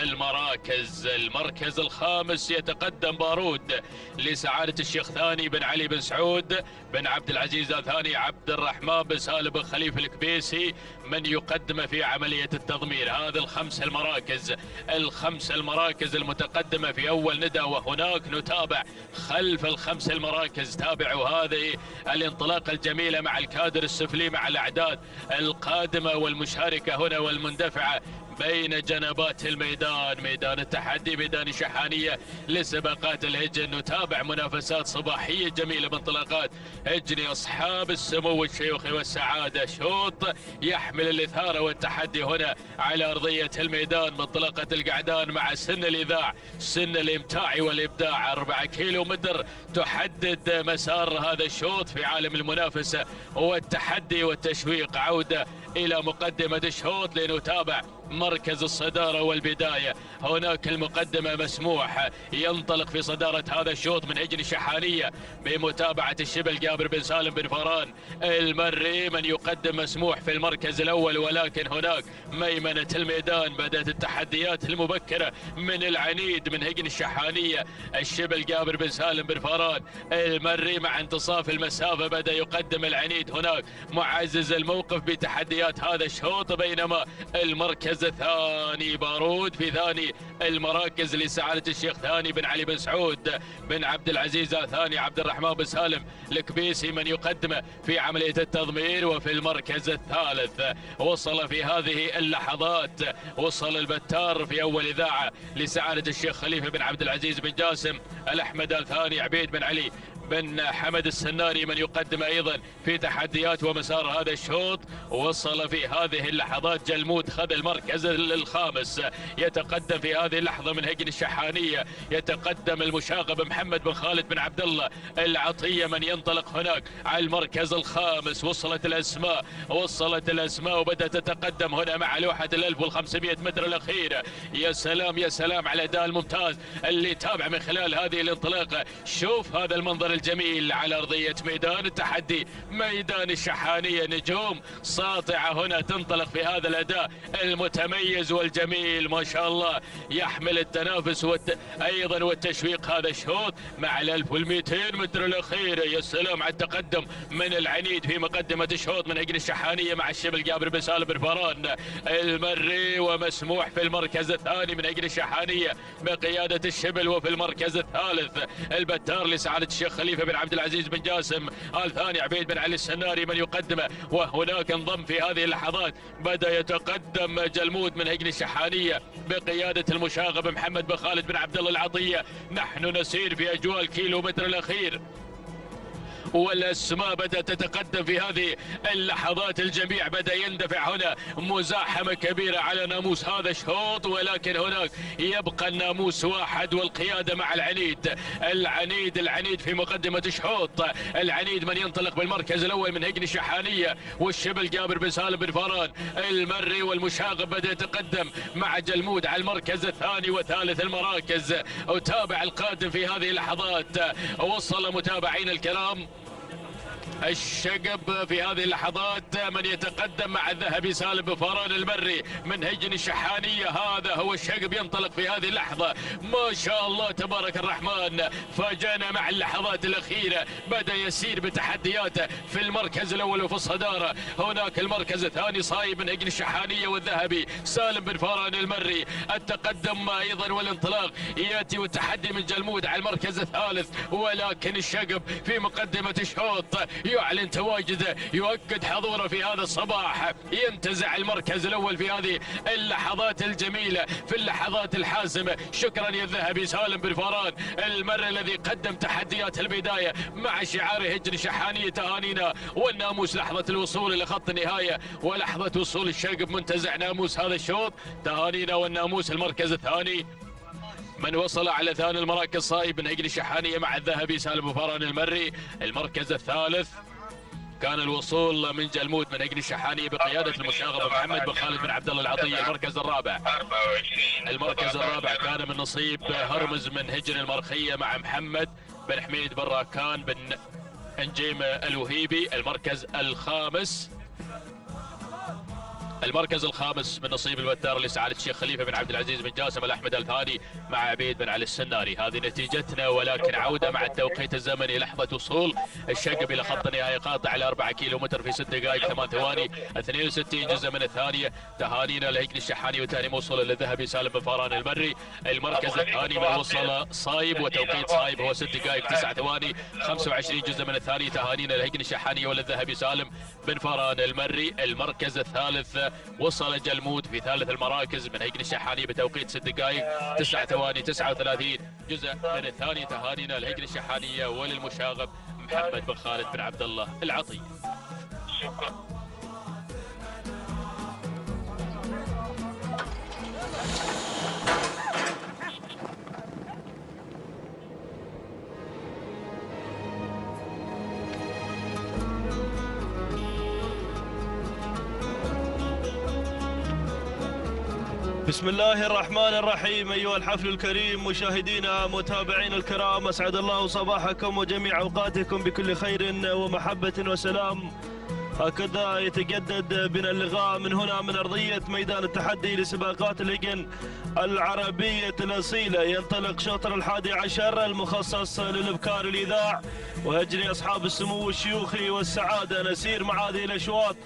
المركز الخامس يتقدم بارود لسعادة الشيخ ثاني بن علي بن سعود بن عبد العزيز ثاني عبد الرحمن بن سالم بن خليفة الكبيسي من يقدم في عملية التضمير. هذا الخمس المراكز المتقدمة في أول ندى، وهناك نتابع خلف الخمس المراكز. تابعوا هذه الانطلاقة الجميلة مع الكادر السفلي مع الأعداد القادمة والمشاركة هنا والمندفعة بين جنبات الميدان، ميدان التحدي، ميدان الشحانية لسباقات الهجن. نتابع منافسات صباحية جميلة بانطلاقات هجن أصحاب السمو الشيوخي والسعادة. شوط يحمل الإثارة والتحدي هنا على أرضية الميدان. منطلقة القعدان مع سن الإذاع، سن الإمتاع والإبداع. 4 كيلو متر تحدد مسار هذا الشوط في عالم المنافسة والتحدي والتشويق. عودة إلى مقدمة الشوط لنتابع مركز الصدارة والبداية. هناك المقدمة مسموح ينطلق في صدارة هذا الشوط من هجن الشحانية بمتابعة الشبل جابر بن سالم بن فران المري. من يقدم مسموح في المركز الأول، ولكن هناك ميمنة الميدان. بدأت التحديات المبكرة من العنيد من هجن الشحانية. الشبل جابر بن سالم بن فران المري مع انتصاف المسافة بدأ يقدم العنيد. هناك معزز الموقف بتحديات هذا الشوط، بينما المركز الثاني بارود في ثاني المراكز لسعادة الشيخ ثاني بن علي بن سعود بن عبد العزيز ثاني عبد الرحمن بن سالم الكبيسي من يقدم في عملية التضمير. وفي المركز الثالث وصل في هذه اللحظات، وصل البتار في أول إذاعة لسعادة الشيخ خليفة بن عبد العزيز بن جاسم الأحمد الثاني عبيد بن علي بن حمد السناري من يقدم أيضا في تحديات ومسار هذا الشوط. وصل في هذه اللحظات جلمود خذ المركز الخامس. يتقدم في هذه اللحظة من هجن الشحانية، يتقدم المشاغب محمد بن خالد بن عبد الله العطية من ينطلق هناك على المركز الخامس. وصلت الأسماء وبدأت تتقدم هنا مع لوحة 1500 متر الأخيرة. يا سلام يا سلام على الأداء الممتاز اللي تابع من خلال هذه الانطلاقة. شوف هذا المنظر الجميل على أرضية ميدان التحدي، ميدان الشحانية. نجوم ساطعة هنا تنطلق في هذا الأداء المتميز والجميل ما شاء الله. يحمل التنافس أيضا والتشويق هذا الشوط مع 1200 متر الأخيرة. يا سلام على التقدم من العنيد في مقدمة الشوط من هجن الشحانية مع الشبل جابر بن سالم بن فران المري. ومسموح في المركز الثاني من هجن الشحانية بقيادة الشبل. وفي المركز الثالث البتار لسعادة الشيخ خليفة بن عبد العزيز بن جاسم الثاني عبيد بن علي السناري من يقدمه. وهناك انضم في هذه اللحظات بدأ يتقدم جلمود من هجن الشحانية بقيادة المشاغب محمد بن خالد بن عبد الله العطية. نحن نسير في أجواء الكيلومتر الأخير والأسماء بدأت تتقدم في هذه اللحظات. الجميع بدأ يندفع هنا مزاحمة كبيرة على ناموس هذا الشوط، ولكن هناك يبقى الناموس واحد والقيادة مع العنيد في مقدمة الشوط. العنيد من ينطلق بالمركز الأول من هجن الشحانية، والشبل جابر بن سالم بن فران المري والمشاغب بدأ يتقدم مع جلمود على المركز الثاني وثالث المراكز. وتابع القادم في هذه اللحظات. وصل متابعين الكرام الشقب في هذه اللحظات من يتقدم مع الذهبي سالم بن فران المري من هجن الشحانية. هذا هو الشقب ينطلق في هذه اللحظة ما شاء الله تبارك الرحمن. فاجأنا مع اللحظات الأخيرة، بدأ يسير بتحدياته في المركز الأول وفي الصدارة. هناك المركز الثاني صايب من هجن الشحانية والذهبي سالم بن فران المري. التقدم أيضا والانطلاق يأتي والتحدي من جلمود على المركز الثالث، ولكن الشقب في مقدمة الشوط يعلن تواجده، يؤكد حضوره في هذا الصباح. ينتزع المركز الأول في هذه اللحظات الجميلة، في اللحظات الحاسمة. شكرا يا الذهبي سالم بن فران المري الذي قدم تحديات البداية مع شعار هجن شحانية. تهانينا والناموس لحظة الوصول إلى خط النهاية ولحظة وصول الشقب منتزع ناموس هذا الشوط. تهانينا والناموس المركز الثاني من وصل على ثاني المراكز صايب من هجن الشحانية مع الذهبي سالم بن فران المري. المركز الثالث كان الوصول من جلمود من هجن الشحانية بقيادة المشاغب محمد بن خالد بن عبد الله العطية. المركز الرابع كان من نصيب هرمز من هجن المرخية مع محمد بن حميد بن راكان بن انجيم الوهيبي. المركز الخامس من نصيب البتار لسعادة الشيخ خليفة بن عبد العزيز بن جاسم الأحمد الثاني مع عبيد بن علي السناري. هذه نتيجتنا، ولكن عودة مع التوقيت الزمني لحظة وصول الشقب إلى خط النهاية قاطع على 4 كيلومتر في 6 دقائق 8 ثواني 62 جزء من الثانية. تهانينا لهجن الشحاني وتاني موصل للذهبي سالم بن فران المري. المركز الثاني من وصل صايب وتوقيت صايب هو 6 دقائق 9 ثواني 25 جزء من الثانية. تهانينا لهجن الشحاني وللذهبي سالم بن فران المري. المركز الثالث وصل جلمود في ثالث المراكز من هيجن الشحانية بتوقيت 6 دقائق 9 ثواني 39 جزء من الثاني. تهانينا لهيجن الشحانية وللمشاغب محمد بن خالد بن عبد الله العطية. شكرا. بسم الله الرحمن الرحيم. أيها الحفل الكريم، مشاهدينا متابعين الكرام، أسعد الله صباحكم وجميع أوقاتكم بكل خير ومحبة وسلام. هكذا يتجدد بنا اللقاء من هنا من أرضية ميدان التحدي لسباقات الهجن العربية الأصيلة. ينطلق شوطر 11 المخصص للإبكار الإذاع، ويجري أصحاب السمو الشيوخي والسعادة. نسير مع هذه الأشواط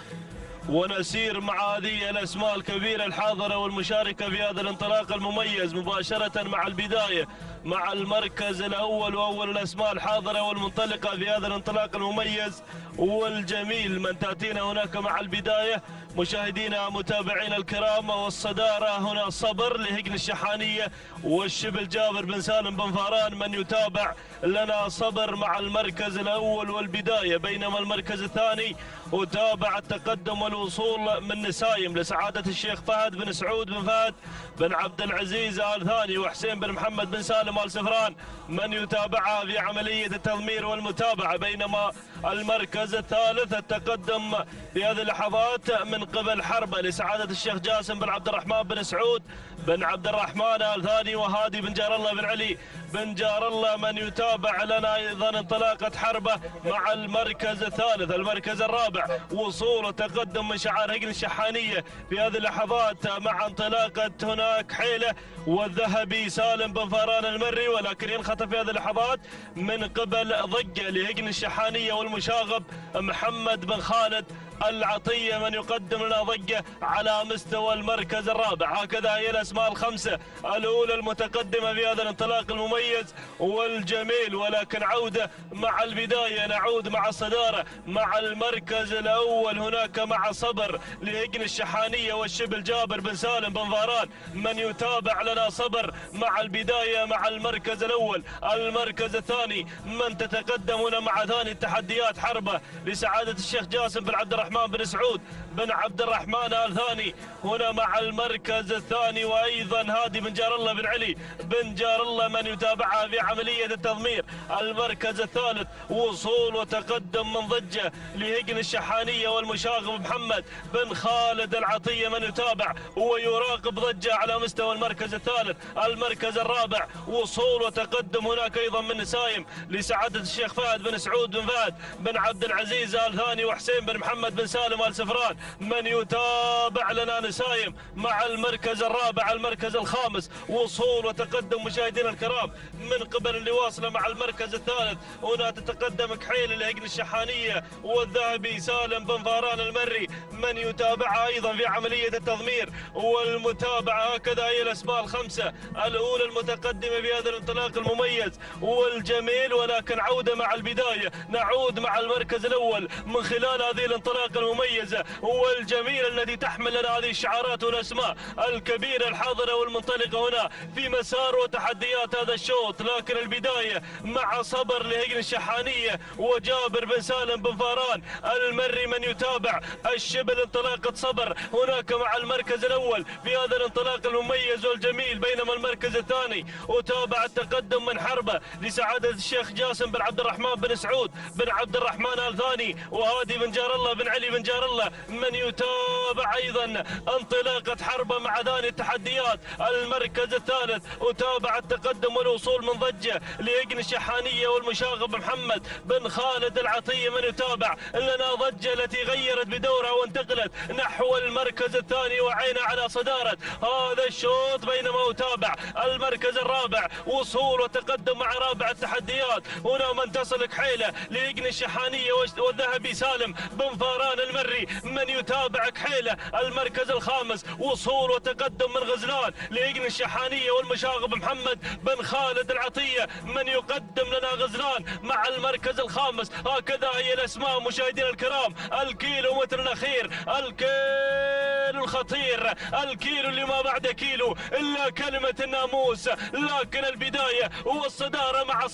ونسير مع هذه الأسماء الكبيرة الحاضرة والمشاركة في هذا الانطلاق المميز، مباشرة مع البداية مع المركز الأول وأول الأسماء الحاضرة والمنطلقة في هذا الانطلاق المميز والجميل. من تأتينا هناك مع البداية مشاهدينا متابعين الكرام، والصدارة هنا صبر لهجن الشحانية والشبل جابر بن سالم بن فاران. من يتابع لنا صبر مع المركز الأول والبداية، بينما المركز الثاني وتابع التقدم والوصول من نسايم لسعادة الشيخ فهد بن سعود بن فهد بن عبد العزيز آل ثاني وحسين بن محمد بن سالم آل سفران. من يتابعها في عملية التضمير والمتابعة، بينما المركز الثالث التقدم في هذه اللحظات من قبل حربة لسعادة الشيخ جاسم بن عبد الرحمن بن سعود بن عبد الرحمن آل ثاني وهادي بن جار الله بن علي بن جار الله. من يتابع لنا أيضا انطلاقة حربة مع المركز الثالث. المركز الرابع وصول وتقدم من شعار هجن الشحانية في هذه اللحظات مع انطلاقة هناك حيلة والذهبي سالم بن فاران المري، ولكن ينخطف في هذه اللحظات من قبل ضجة لهجن الشحانية والمشاغب محمد بن خالد العطية. من يقدم لنا ضجة على مستوى المركز الرابع. هكذا هي الأسماء الخمسة الأولى المتقدمة في هذا الانطلاق المميز والجميل، ولكن عودة مع البداية. نعود مع الصدارة مع المركز الأول هناك مع صبر لهجن الشحانية والشبل جابر بن سالم بن فاران. من يتابع لنا صبر مع البداية مع المركز الأول. المركز الثاني من تتقدم هنا مع ثاني التحديات حربة لسعادة الشيخ جاسم بن عبد الرحمن بن سعود بن عبد الرحمن آل ثاني هنا مع المركز الثاني، وأيضا هادي بن جار الله بن علي بن جار الله. من يتابعها في عملية التضمير. المركز الثالث وصول وتقدم من ضجة لهجن الشحانية والمشاغب محمد بن خالد العطية. من يتابع ويراقب ضجة على مستوى المركز الثالث. المركز الرابع وصول وتقدم هناك أيضا من نسايم لسعادة الشيخ فهد بن سعود بن فهد بن عبد العزيز آل ثاني وحسين بن محمد بن سالم آل سفران. من يتابع لنا نسايم مع المركز الرابع. المركز الخامس وصول وتقدم مشاهدينا الكرام من قبل اللي واصله مع المركز الثالث. هنا تتقدم كحيل لهجن الشحانية والذهبي سالم بن فاران المري. من يتابعها أيضا في عملية التضمير والمتابعة. هكذا هي الأسماء الخمسة الأولى المتقدمة في هذا الانطلاق المميز والجميل، ولكن عودة مع البداية. نعود مع المركز الأول من خلال هذه الانطلاقة المميزة والجميلة التي تحمل لنا هذه الشعارات والأسماء الكبيرة الحاضرة والمنطلقة هنا في مسار وتحديات هذا الشوط. لكن البداية مع صبر لهجن الشحانية وجابر بن سالم بن فاران المري. من يتابع الشبل انطلاقة صبر هناك مع المركز الأول في هذا الانطلاق المميز والجميل، بينما المركز الثاني وتابع التقدم من حربة لسعادة الشيخ جاسم بن عبد الرحمن بن سعود بن عبد الرحمن آل ثاني وهادي بن جار الله بن علي بن جار الله. من يتابع أيضا انطلاقة حربة مع ثاني التحديات. المركز الثالث وتابع التقدم والوصول من ضجة لهجن الشحانية والمشاغب محمد بن خالد العطية. من يتابع لنا ضجة التي غيرت بدورها وانتقلت نحو المركز الثاني وعينا على صدارة هذا الشوط، بينما يتابع المركز الرابع وصول وتقدم مع رابع التحديات. هنا من تصل كحيلة لهجن الشحانية والذهبي سالم بن فاران المري. من يتابع كحيلة المركز الخامس وصول وتقدم من غزلان لهجن الشحانية والمشاغب محمد بن خالد العطية. من يقدم لنا غزلان مع المركز الخامس. هكذا هي الأسماء مشاهدينا الكرام. الكيلومتر الأخير، الكيلو الكيلو الخطير، الكيلو اللي ما بعد كيلو إلا كلمة الناموس. لكن البداية والصدارة مع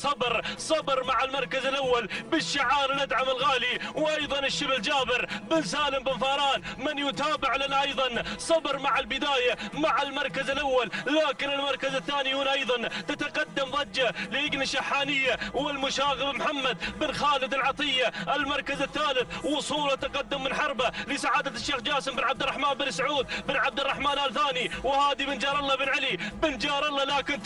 صبر مع المركز الأول بالشعار ندعم الغالي، وأيضا الشبل جابر بن سالم بن فاران من يتابع لنا أيضا. صبر مع البداية مع المركز الأول، لكن المركز الثاني هنا أيضا تتقدم ضجة لإجن الشحانية والمشاغب محمد بن خالد العطية. المركز الثالث وصول تقدم من حربة لسعادة الشيخ جاسم بن عبد الرحمن بن سعود بن عبد الرحمن آل ثاني، وهادي بن جار الله بن علي بن جار الله. لكن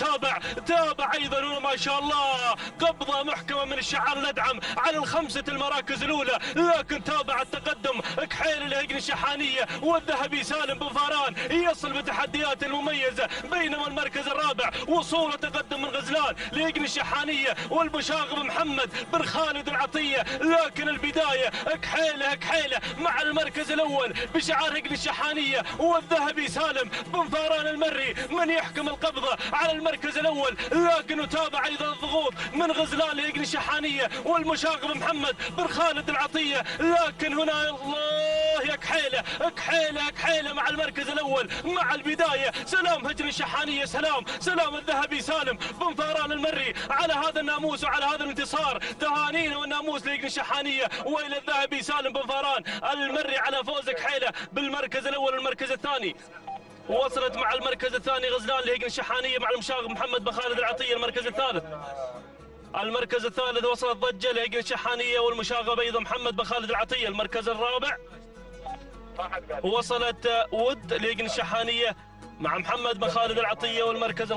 تابع أيضا هنا ما شاء الله قبضة محكمة من الشعار ندعم على الخمسة المراكز الأولى، لكن تابع التقدم كحيل لإجن الشحانية والذهبي سالم بن فاران يصل بتحديات المميزة. بينما المركز الرابع وصول تقدم من غزلان لإجن الشحانية والمشاغب محمد بن خالد العطية، لكن البداية كحيلة مع المركز الأول بشعار إجن الشحانية والذهبي سالم بن فاران المري من يحكم القبضة على المركز الأول. لكن نتابع أيضا الضغوط من غزلان لإجن الشحانية والمشاغب محمد بن خالد العطية، لكن هنا الله يا كحيلة مع المركز الأول مع البداية. سلام هجن الشحانية، سلام الذهبي سالم بن فاران المري على هذا الناموس وعلى هذا الانتصار. تهانينا والناموس لإجن الشحانية وإلى الذهبي سالم بن فاران المري على فوز كحيلة بالمركز الأول والمركز الثاني. وصلت مع المركز الثاني غزلان لإجن الشحانية مع المشاغب محمد بن خالد العطية. المركز الثالث وصلت ضجة لإجن الشحانية والمشاغب أيضا محمد بن خالد العطية. المركز الرابع وصلت ود لإجن الشحانية مع محمد بن خالد العطية. والمركز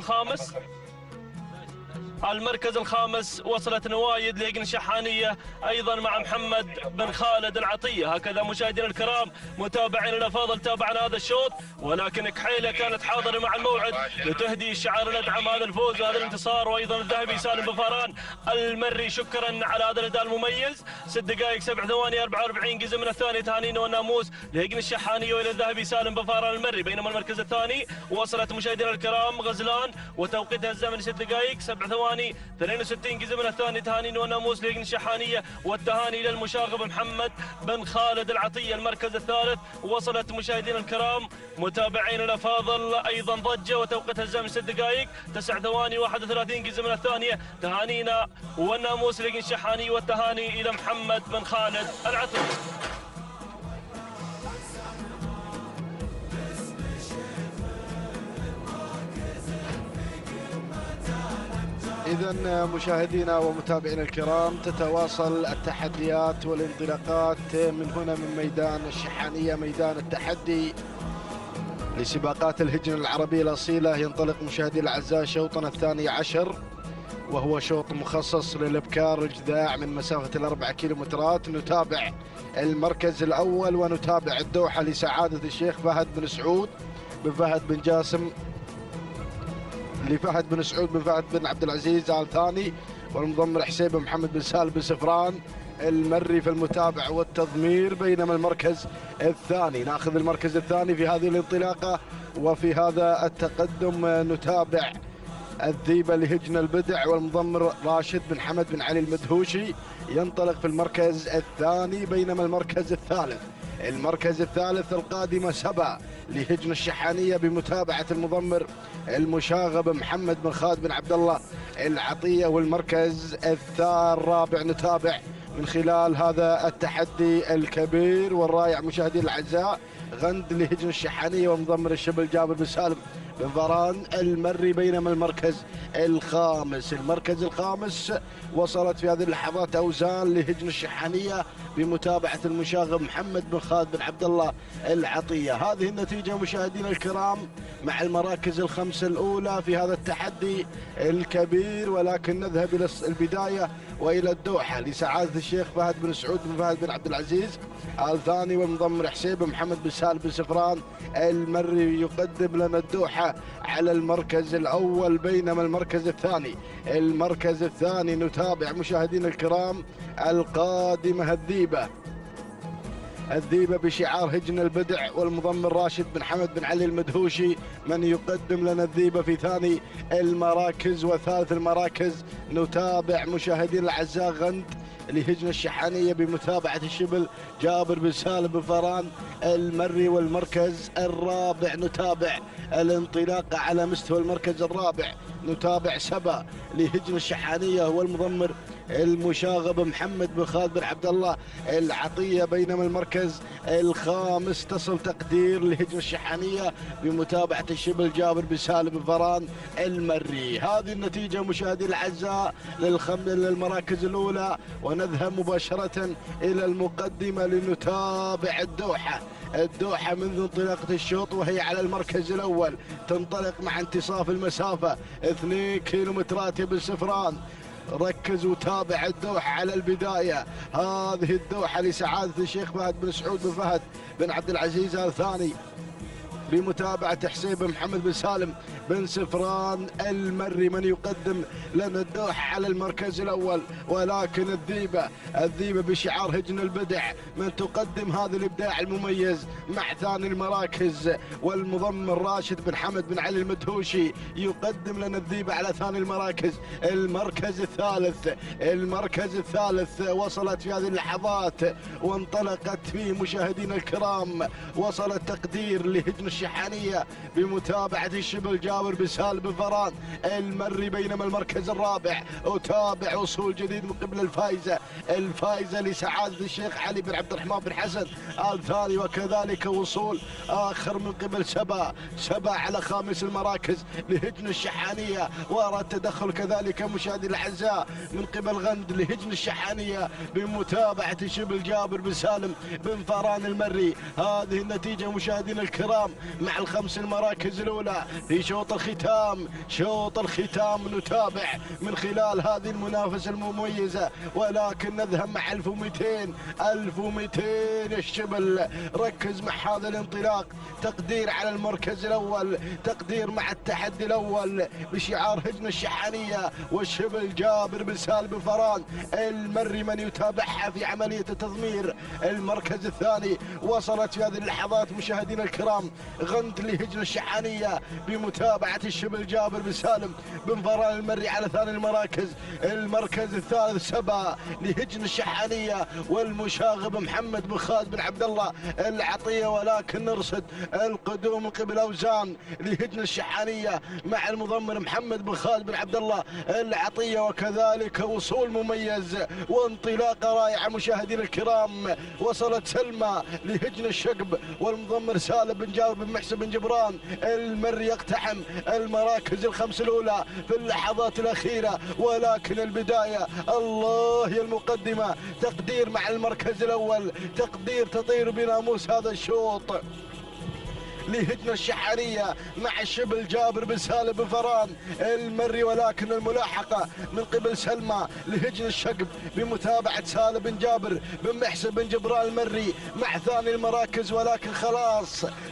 الخامس وصلت نوايد لإجن الشحانية أيضا مع محمد بن خالد العطية. هكذا مشاهدينا الكرام متابعينا الأفاضل تابعنا هذا الشوط، ولكن كحيلة كانت حاضرة مع الموعد لتهدي الشعار ندعم هذا الفوز وهذا الانتصار. وأيضا الذهبي سالم بن فاران المري شكرا على هذا الأداء المميز. 6 دقائق 7 ثواني 44 جزء من الثاني. تهانينا والناموس لإجن الشحانية وإلى الذهبي سالم بن فاران المري. بينما المركز الثاني وصلت مشاهدينا الكرام غزلان وتوقيتها الزمني 6 دقائق 7 ثواني 62 جزء من الثاني. تهاني والناموس لإجن الشحانية والتهاني للمشاغب محمد بن خالد العطية. المركز الثالث وصلت مشاهدينا الكرام متابعين الأفاضل أيضا ضجة وتوقيتها الزمني 6 دقائق 9 ثواني 31 جزء من الثانية. تهانينا والناموس لإجن الشحانية والتهاني إلى محمد بن خالد العطية. إذا مشاهدينا ومتابعينا الكرام تتواصل التحديات والانطلاقات من هنا من ميدان الشحانية، ميدان التحدي لسباقات الهجن العربية الأصيلة. ينطلق مشاهدينا الأعزاء شوطنا الثاني عشر، وهو شوط مخصص للإبكار الجذاع من مسافة 4 كيلومترات. نتابع المركز الأول ونتابع الدوحة لسعادة الشيخ فهد بن سعود بن فهد بن جاسم لفهد بن سعود بن فهد بن عبد العزيز آل ثاني، والمضمر حسين بن محمد بن سالم بن سفران المري في المتابعة والتضمير. بينما المركز الثاني ناخذ المركز الثاني في هذه الانطلاقة وفي هذا التقدم. نتابع الذيبة لهجن البدع والمضمر راشد بن حمد بن علي المدهوشي ينطلق في المركز الثاني. بينما المركز الثالث القادمة سبا لهجن الشحانية بمتابعة المضمر المشاغب محمد بن خالد بن عبد الله العطية. والمركز الرابع نتابع من خلال هذا التحدي الكبير والرائع مشاهدينا الأعزاء غند لهجن الشحانية ومضمر الشبل جابر بن سالم بن فاران المري. بينما المركز الخامس وصلت في هذه اللحظات أوزان لهجن الشحانية بمتابعة المشاغب محمد بن خالد بن عبد الله العطية. هذه النتيجة مشاهدينا الكرام مع المراكز الخمسة الأولى في هذا التحدي الكبير. ولكن نذهب إلى البداية وإلى الدوحة لسعادة الشيخ فهد بن سعود بن فهد بن عبد العزيز آل ثاني والمضمر حسين بن محمد بن سالم بن سفران المري يقدم لنا الدوحة على المركز الأول. بينما المركز الثاني نتابع مشاهدينا الكرام القادمة الذيبة الذيبة بشعار هجن البدع، والمضمر راشد بن حمد بن علي المدهوشي من يقدم لنا الذيبة في ثاني المراكز. وثالث المراكز نتابع مشاهدين الأعزاء غند لهجن الشحانية بمتابعة الشبل جابر بن سالم بن فران المري. والمركز الرابع نتابع الانطلاقة على مستوى المركز الرابع نتابع سبا لهجن الشحانية والمضمر المشاغب محمد بن خالد بن عبد الله العطية. بينما المركز الخامس تصل تقدير لهجن الشحانية بمتابعة الشبل جابر بن سالم بن فران المري. هذه النتيجة مشاهدي الأعزاء للمراكز الأولى، ونذهب مباشرة إلى المقدمة لنتابع الدوحة منذ انطلاقة الشوط، وهي على المركز الأول تنطلق مع انتصاف المسافة 2 كيلومترات يا بن سفران. ركز وتابع الدوحة على البداية. هذه الدوحة لسعادة الشيخ فهد بن سعود بن فهد بن عبد العزيز آل ثاني بمتابعة حسين بن محمد بن سالم بن سفران المري من يقدم لنا الدوحة على المركز الأول. ولكن الذيبة بشعار هجن البدع من تقدم هذا الإبداع المميز مع ثاني المراكز، والمضمر راشد بن حمد بن علي المدهوشي يقدم لنا الذيبة على ثاني المراكز. المركز الثالث وصلت في هذه اللحظات وانطلقت فيه مشاهدينا الكرام، وصل التقدير لهجن الشحانية بمتابعة الشبل جابر بن سالم بن فران المري. بينما المركز الرابع أتابع وصول جديد من قبل الفائزة لسعادة الشيخ علي بن عبد الرحمن بن حسن آل ثاني، وكذلك وصول آخر من قبل سبا على خامس المراكز لهجن الشحانية. وأرى التدخل كذلك مشاهدي الأعزاء من قبل غند لهجن الشحانية بمتابعة الشبل جابر بن سالم بن فران المري. هذه النتيجة مشاهدينا الكرام مع الخمس المراكز الأولى في شوط الختام نتابع من خلال هذه المنافسة المميزة. ولكن نذهب مع 1200 الشبل. ركز مع هذا الانطلاق، تقدير على المركز الأول، تقدير مع التحدي الأول بشعار هجن الشحانية والشبل جابر بن سالم بن فران المري من يتابعها في عملية التضمير. المركز الثاني وصلت في هذه اللحظات مشاهدينا الكرام غند لهجن الشحانية بمتابعة الشبل جابر بن سالم بن فران المري على ثاني المراكز. المركز الثالث سبا لهجن الشحانية والمشاغب محمد بن خالد بن عبد الله العطية. ولكن نرصد القدوم من قبل أوزان لهجن الشحانية مع المضمر محمد بن خالد بن عبد الله العطية، وكذلك وصول مميز وانطلاقة رائعة مشاهدينا الكرام. وصلت سلمى لهجن الشقب والمضمر سالم بن جابر بن محسن بن جبران المري يقتحم المراكز الخمس الأولى في اللحظات الأخيرة. ولكن البداية الله يا المقدمة، تقدير مع المركز الأول، تقدير تطير بناموس هذا الشوط لهجن الشحانية مع الشبل جابر بن سالم بن فران المري. ولكن الملاحقة من قبل سلمى لهجن الشقب بمتابعة سالم بن جابر بن محسن بن جبران المري مع ثاني المراكز. ولكن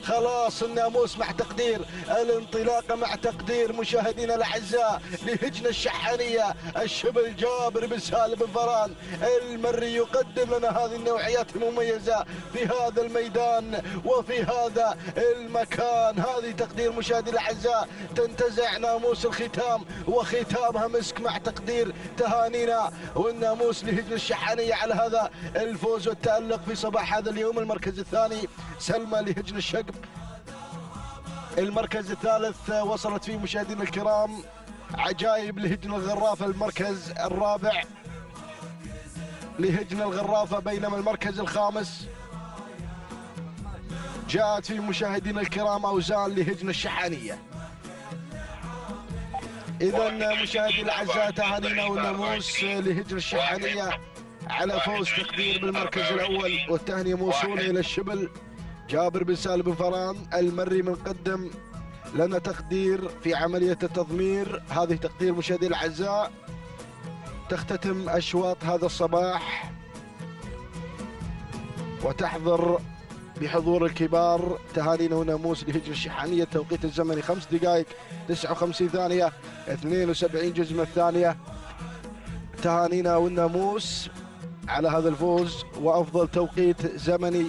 خلاص الناموس مع تقدير، الانطلاقة مع تقدير مشاهدينا الأعزاء لهجن الشحانية الشبل جابر بن سالم بن فران المري يقدم لنا هذه النوعيات المميزة في هذا الميدان وفي هذا المكان. هذه تقدير مشاهدي الأعزاء تنتزع ناموس الختام وختامها مسك مع تقدير تهانينا والناموس لهجن الشحانية على هذا الفوز والتألق في صباح هذا اليوم. المركز الثاني سلمى لهجن الشقب. المركز الثالث وصلت فيه مشاهدينا الكرام عجائب لهجن الغرافة. المركز الرابع لهجن الغرافة. بينما المركز الخامس جاءت في مشاهدينا الكرام أوزان لهجن الشحانية. إذا مشاهدي الأعزاء تهانينا والناموس لهجن الشحانية على فوز تقدير بالمركز الأول، والتهنئة موصولة إلى الشبل جابر بن سالم بن فران المري من قدم لنا تقدير في عملية التضمير. هذه تقدير مشاهدي الأعزاء تختتم أشواط هذا الصباح وتحضر بحضور الكبار تهانينا وناموس لهجن الشحانية. التوقيت الزمني 5 دقائق 59 ثانية 72 جزء من الثانية. تهانينا والناموس على هذا الفوز وأفضل توقيت زمني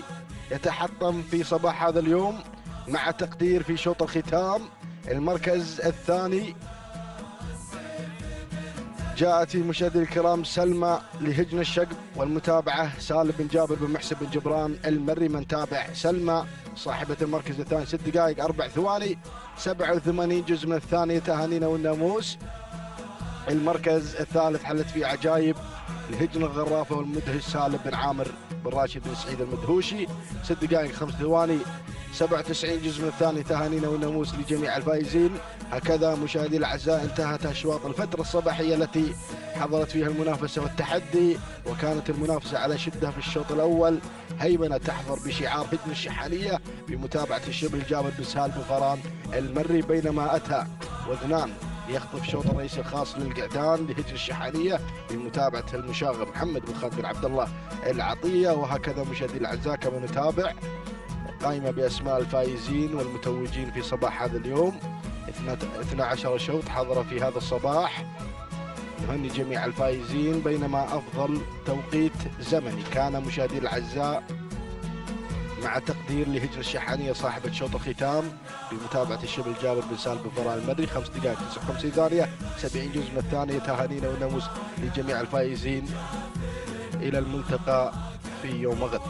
يتحطم في صباح هذا اليوم مع تقدير في شوط الختام. المركز الثاني جاءت في مشاهدي الكرام سلمى لهجن الشقب، والمتابعة سالم بن جابر بن محسن بن جبران المري. من تابع سلمى صاحبة المركز الثاني 6 دقائق 4 ثواني 87 جزء من الثانية، تهانينا والناموس. المركز الثالث حلت فيه عجايب لهجن الغرافة والمدهش سالم بن عامر بن راشد بن سعيد المدهوشي 6 دقائق 5 ثواني 97 جزء من الثانية، تهانينا والناموس لجميع الفائزين. هكذا مشاهدي الأعزاء انتهت أشواط الفترة الصباحية التي حضرت فيها المنافسة والتحدي، وكانت المنافسة على شدة في الشوط الأول. هيمنة تحضر بشعار هجن الشحانية بمتابعة الشبل جابر بن سهل بن فران المري، بينما أتى وذنان يخطف شوط الرئيس الخاص للقعدان لهجن الشحانية بمتابعة المشاغب محمد بن خالد بن عبد الله العطية. وهكذا مشاهدي الأعزاء كما نتابع قائمة بأسماء الفائزين والمتوجين في صباح هذا اليوم. 12 شوط حضر في هذا الصباح. نهني جميع الفائزين، بينما أفضل توقيت زمني كان مشاهدي الأعزاء مع تقدير لهجن الشحانية صاحبة شوط الختام بمتابعة الشبل جابر بن سالم بن فران المدري 5 دقائق 59 ثانية 70 جزء من الثانية، تهانينا والناموس لجميع الفائزين. إلى الملتقى في يوم غد.